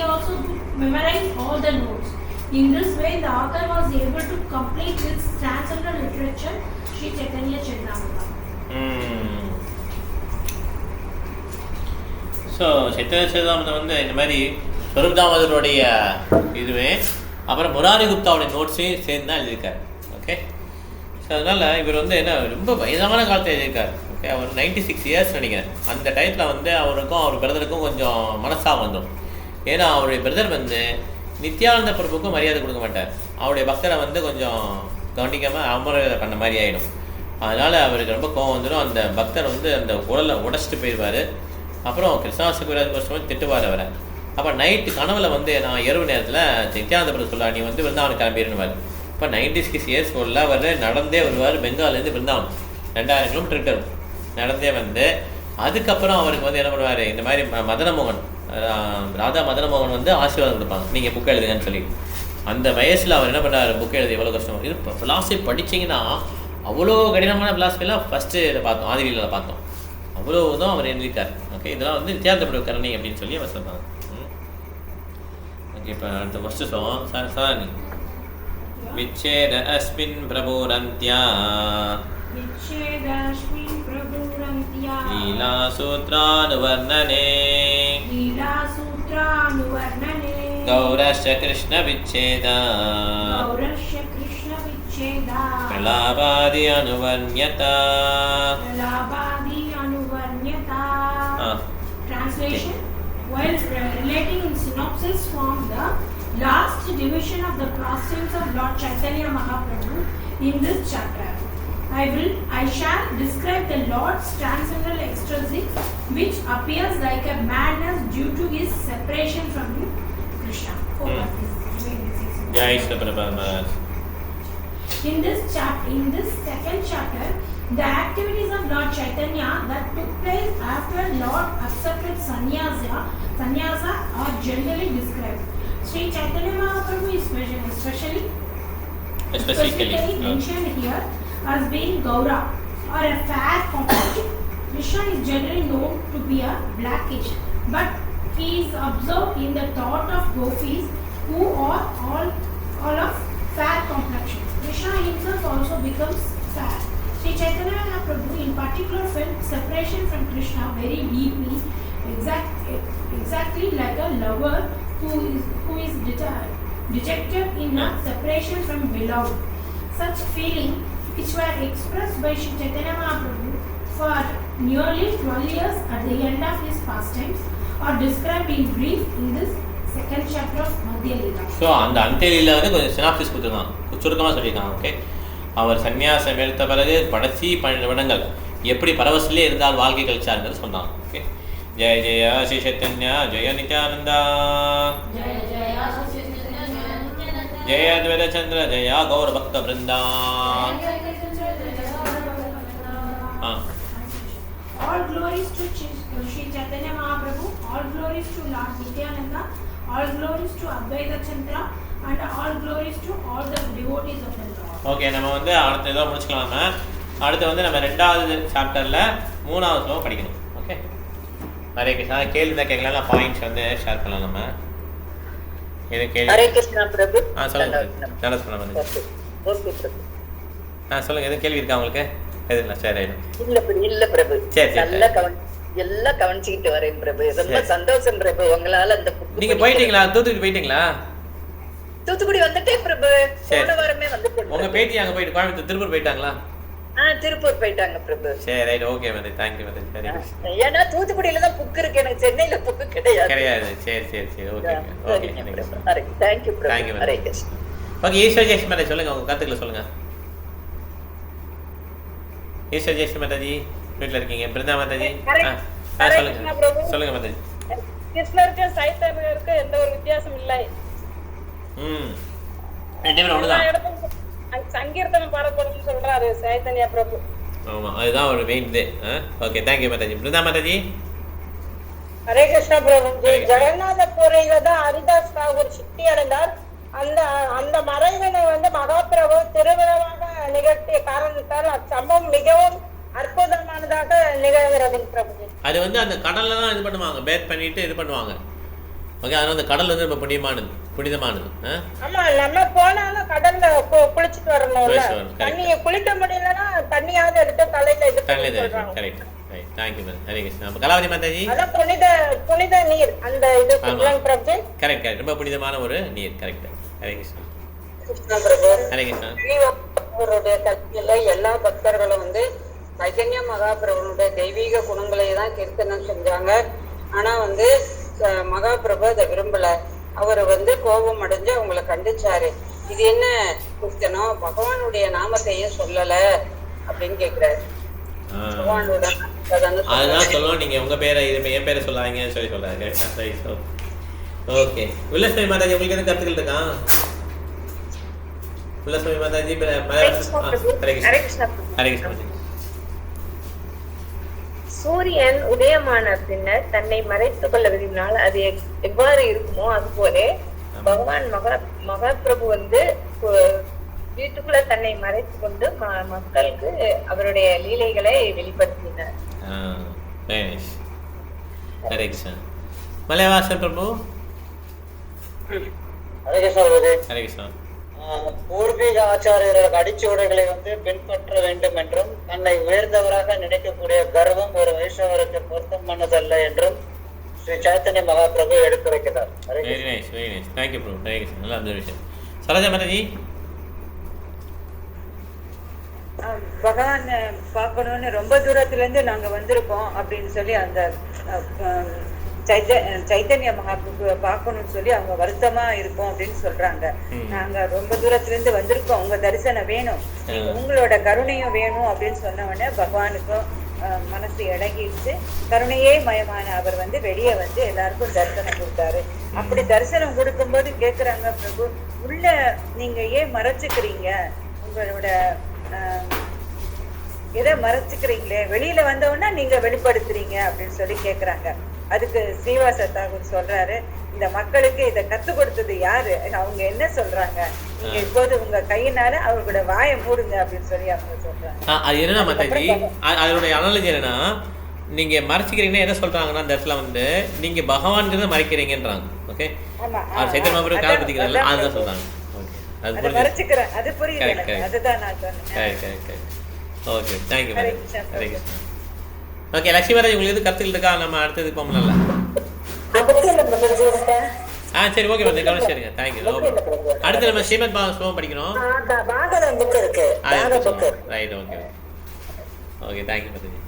also memorized all the notes. In this way, the author was able to complete his transcendental literature, Sri Chaitanya Charitamrita. So Chaitanya Charitamritam வந்து இந்த மாதிரி ஸ்வரூப் தாமோதருடைய இதுவே அப்புறம் முராரி குப்தாவுடைய நோட்ஸையும் சேர்ந்து தான் எழுதியிருக்காரு. Okay, so அதனால் இவர் வந்து என்ன ரொம்ப வயதான காலத்தில் எழுதியிருக்கார். ஓகே, அவர் 96 இயர்ஸ் நினைக்கிறேன். அந்த டயத்தில் வந்து அவருக்கும் அவர் பிரதருக்கும் கொஞ்சம் மனசாக வந்துடும். ஏன்னா அவருடைய பிரதர் வந்து நித்யானந்த பிரபுக்கும் மரியாதை கொடுக்க மாட்டார். அவருடைய பக்தரை வந்து கொஞ்சம் கவனிக்காமல் அவமரியாதை பண்ண மாதிரி ஆகிடும். அதனால் அவருக்கு ரொம்ப கோவம் வந்துடும். அந்த பக்தர் வந்து அந்த உடலை உடச்சிட்டு போயிடுவார். அப்புறம் கிருஷ்ணாஷ்டமி விரதம் திட்டுவார் அவரை. அப்போ நைட்டு கனவுல வந்து நான் இரவு நேரத்தில் நித்யானந்த பிரபு சொல்ல நீ வந்து விருந்தாவன் கிளம்பிடுவார். இப்போ 96 இயர்ஸ் உள்ள அவர் நடந்தே வருவார். பெங்கால்லேருந்து விருந்தாவன் 2000 கிலோமீட்டர் கிட்ட இருக்கும். நடந்தே வந்து அதுக்கப்புறம் அவருக்கு வந்து என்ன பண்ணுவார், இந்த மாதிரி மதனமோகன் ராதா மதனமோகன் வந்து ஆசீர்வாதம் கொடுப்பாங்க, நீங்கள் புக் எழுதுங்கன்னு சொல்லி. அந்த வயசில் அவர் என்ன பண்ணுறாரு, புக் எழுதி எவ்வளோ கஷ்டம். இது இப்போ ஃபிலாசபி படிச்சிங்கன்னா அவ்வளோ கடினமான ஃபிலாசபிலாம் ஃபஸ்ட்டு இதை பார்த்தோம், ஆதிரியில் பார்த்தோம். அவ்வளோ தான் அவர் எழுதியிருக்கார். ஓகே, இதெல்லாம் வந்து நித்யானந்த கரணி அப்படின்னு சொல்லி அவர் சொல்கிறாங்க. ஓகே, இப்போ அடுத்த ஃபஸ்ட்டு சொல்லுவோம். Sir விச்சேத Azmin பிரபுரந்த்யா லீலாசூத்ரானுவர்ணனே गौरश्च Krishna विच्छेदा प्रलापादि अनुवर्ण्यता. Translation: while relating in synopsis from the last division of the pastimes of Lord Chaitanya Mahaprabhu in this chapter, I shall describe the Lord's transcendental ecstasy, which appears like a madness due to his separation from Krishna. Jai Shri Prabhupada. In this second chapter, the activities of Lord Chaitanya that took place after Lord accepted sannyasa are generally described. Sri Chaitanya Mahaprabhu is specifically mentioned here as being Gaura or a fair complexion. Krishna is generally known to be a blackish, but he is observed in the thought of gopis who are all of fair complexion. Krishna himself also becomes fair. Sri Chaitanya Mahaprabhu in particular felt separation from Krishna very deeply, exactly like a lover who is dejected in a separation from beloved. Such feeling, which were expressed by Sri Chaitanya Mahaprabhu for nearly 12 years at the end of his pastimes, are described in brief in this second chapter of Madhya Leela. So அந்த அந்திய லீலா வந்து கொஞ்சம் synopsis கொடுத்துருக்கான், சுருக்கமாக சொல்லியிருக்காங்க. Okay, அவர் சன்னியாசம் எடுத்த பிறகு கடைசி 12 வருடங்கள் எப்படி பரவசிலே இருந்தால் வாழ்க்கை கழிச்சாருங்கிறது சொன்னாங்க. ஓகே, ஜெய ஜெய ஸ்ரீ சைத்தன்யா ஜெய நித்யானந்தா ஜெய அத்வைத சந்திர ஜெய கௌர பக்த Brinda. All glories to Sri Chaitanya Mahaprabhu, all glories to Lord Nityananda, all glories to Advaita Chandra, and all glories to all the devotees of the Lord. Okay, நம்ம வந்து அடுத்த இதாக முடிச்சுக்கலாம். அடுத்து வந்து நம்ம 2வது சாப்டரில் 3வது ஸ்லோகம் படிக்கணும். ஓகே, ஹரே கிருஷ்ணா. கேள்வி தான் கேட்கலாம், பாயிண்ட்ஸ் வந்து ஷேர் பண்ணலாம். நம்ம இது கேள்வி. ஹரே கிருஷ்ணா பிரபு. சொல்லுங்க. நல்லா சொல்லுங்க. சொல்லுங்க, எதுவும் கேள்வி இருக்கா உங்களுக்கு? எதுல சரி இல்ல பிரபு, நல்லா கவனிச்சுக்கிட்டு வரேன் பிரபு. ரொம்ப சந்தோஷம் பிரபு உங்களால. அந்த நீங்க போயிட்டீங்களா? தூத்துக்குடி போயிட்டீங்களா? தூத்துக்குடி வந்துட்டேன் பிரபு. போன வாரமே வந்துட்டேன். உங்க பேட்டி அங்க போயிட்டு கோயம்புத்தூர் திருப்பூர் போயிட்டாங்களா? திருப்பூர் போயிட்டாங்க பிரபு. சரி, right, okay madam, thank you madam. சரி, ஏன்னா தூத்துக்குடியில தான் புக் இருக்கு, எனக்கு சென்னையில புக் கிடையாது. சரி, okay okay, thank you Prabhu. Hare Krishna. Okay, Eshwar Jayashree madam சொல்லுங்க, உங்க கருத்துக்களை சொல்லுங்க. ஈஸ்வர் ஜெயஸ்ரீ மாதாஜி வீட்டில் இருக்கீங்க. பிருந்தா மாதாஜி சொல்லுங்க மாதாஜி. கிருஷ்ணருக்கும் சைத்தன்யருக்கும் எந்த ஒரு வித்தியாசம் இல்லை. சங்கீர்த்தனம் பாடப்படும்னு சொல்றாரு சைத்தன்ய பிரபு. ஆமா, அதுதான் ஒரு மெயின் இது. Okay, thank you Mataji. பிருந்தா மாதாஜி. ஹரே கிருஷ்ண பிரபு. ஜெகநாத புரையில தான் ஹரிதாஸ் தாகூர் சித்தி அடைந்தார். அந்த மறைவினை வந்து மகாபிரபு திருவிழாவாக நிகழ்த்திய காரணத்தால் அச்சம்பவம் மிகவும் அற்புதமானதாக நிகழ்கிறது பிரபு. அது வந்து அந்த கடல்ல தான் இது பண்ணுவாங்க, பேட் பண்ணிட்டு இது பண்ணுவாங்க. ஓகே, அதனால அந்த கடல் வந்து ரொம்ப புனிதமானது. ஆமா, நம்ம போனாலும் கடல்ல குளிச்சுட்டு வரணும்ல. தண்ணியை குளிக்க முடியலன்னா தண்ணியாவது எடுத்து தலையில இது பண்ணுவாங்க. Correct. Thank you ma'am. Hare Krishna. Kalavathi Mataji. அதான் புனித நீர் அந்த இது பிரபு. கரெக்ட், ரொம்ப புனிதமான ஒரு நீர். கரெக்ட். ஹரே கிருஷ்ணா. ஹரே கிருஷ்ணா. அவருடைய கல்வியில எல்லா பக்தர்களும் வந்து சைத்தன்ய மகாபிரபுனுடைய தெய்வீக குணங்களை தான் கீர்த்தனம் செஞ்சாங்க. ஆனா வந்து மகாபிரபு அதை விரும்பல. அவர் வந்து கோபம் அடைஞ்சு அவங்களை கண்டிச்சாரு. இது என்ன கீர்த்தனம், பகவானுடைய நாமத்தையும் சொல்லல அப்படின்னு கேக்குறாரு. பகவானோட அதான அதுதான் சொல்லுவோம். நீங்கள் உங்கள் பேரை இது என் பேரை சொல்லாதீங்கன்னு சொல்லி சொல்கிறாரு. கரெக்டாக. ஓகே. வில்லஸ்வாமி மாதாஜி உங்களுக்கு எதுவும் கருத்துக்கள் இருக்கா? வில்லஸ்வாமி மாதாஜி ஹரே கிருஷ்ணா. ஹரே கிருஷ்ணா. சூரியன் உதயமான பின்னர் தன்னை மறைத்துக் கொள்ள விரும்பினால் அது எவ்வாறு இருக்குமோ அதுபோல பகவான் மகாபிரபு வந்து வீட்டுக்குள்ள தன்னை மறைத்து கொண்டு மக்களுக்கு அவருடைய லீலைகளை வெளிப்படுத்தினார். ஹரே கிருஷ்ணா. மலைவாசன் பிரபு. ஹரே கிருஷ்ணா பிரபு. ஹரே கிருஷ்ணா. பூர்வீக ஆச்சாரியர்கள் அடிச்சுவடுகளை பின்பற்ற வேண்டும் என்றும் தன்னை உயர்ந்தவராக நினைக்கக்கூடிய கர்வம் ஒரு வைஷ்ணவருக்கு பொருத்தமானதல்ல என்றும் ஸ்ரீ சைத்தன்ய மகாபிரபு எடுத்துரைக்கிறார். Very nice, very nice. Thank you Prabhu. Hare Krishna. நல்ல அப்சர்வேஷன். சரோஜா மாதாஜி. பகவான் பார்க்கணும்னு ரொம்ப தூரத்துல இருந்து நாங்க வந்திருக்கோம் அப்படின்னு சொல்லி அந்த சைத்தன்ய மகாபிரபுவை பார்க்கணும்னு சொல்லி அவங்க வருத்தமா இருக்கும் அப்படின்னு சொல்றாங்க. நாங்க ரொம்ப தூரத்துல இருந்து வந்திருக்கோம், உங்க தரிசனம் வேணும், உங்களோட கருணையும் வேணும் அப்படின்னு சொன்ன உடனே பகவானுக்கும் மனசு இறங்கிடுச்சு. கருணையே மயமான அவர் வெளியே எல்லாருக்கும் தரிசனம் கொடுத்தாரு. அப்படி தரிசனம் கொடுக்கும்போது கேக்குறாங்க, பிரபு உள்ள நீங்க ஏன் மறைச்சுக்கிறீங்க, உங்களோட எதை மறைச்சுக்கிறீங்களே, வெளியில வந்தவொன்னா நீங்க வெளிப்படுத்துறீங்க அப்படின்னு சொல்லி கேக்குறாங்க. அதுக்கு ஸ்ரீவாச தாகூர் சொல்றாரு, இந்த மக்களுக்கு இதை கத்து கொடுத்தது யாரு, அவங்க என்ன சொல்றாங்க, நீங்க இப்போது உங்க கையினால அவங்களோட வாயை மூடுங்க அப்படின்னு சொல்லி அவங்க சொல்றாங்க. அது என்னன்னா மாதாஜி, அதனுடைய அனாலஜி என்னன்னா, நீங்க மறைச்சிக்கிறீங்கன்னா என்ன சொல்றாங்கன்னா, அந்த இடத்துல நீங்க பகவான்கிறத மறைக்கிறீங்கன்றாங்க. ஓகே, சைத்தன்ய மகாபிரபு காலபதிக்கிறாங்க, அதுதான் சொல்றாங்க. ஓகே, மறைச்சுக்கிறேன், அது புரியுது, அதுதான் நான் சொன்னேன். Okay, thank you Mataji. Hare Krishna. Okay, Lakshmi Mataji உங்களுக்கு எது கருத்துக்கள் இருக்கா? நம்ம அடுத்தது போகணும்ல. சரி, ஓகே மாதாஜி, கவனிச்சு சரிங்க. தேங்க்யூ. அடுத்து நம்ம ஸ்ரீமத் பாகவதம் படிக்கணும். Right, okay okay, thank you Mataji.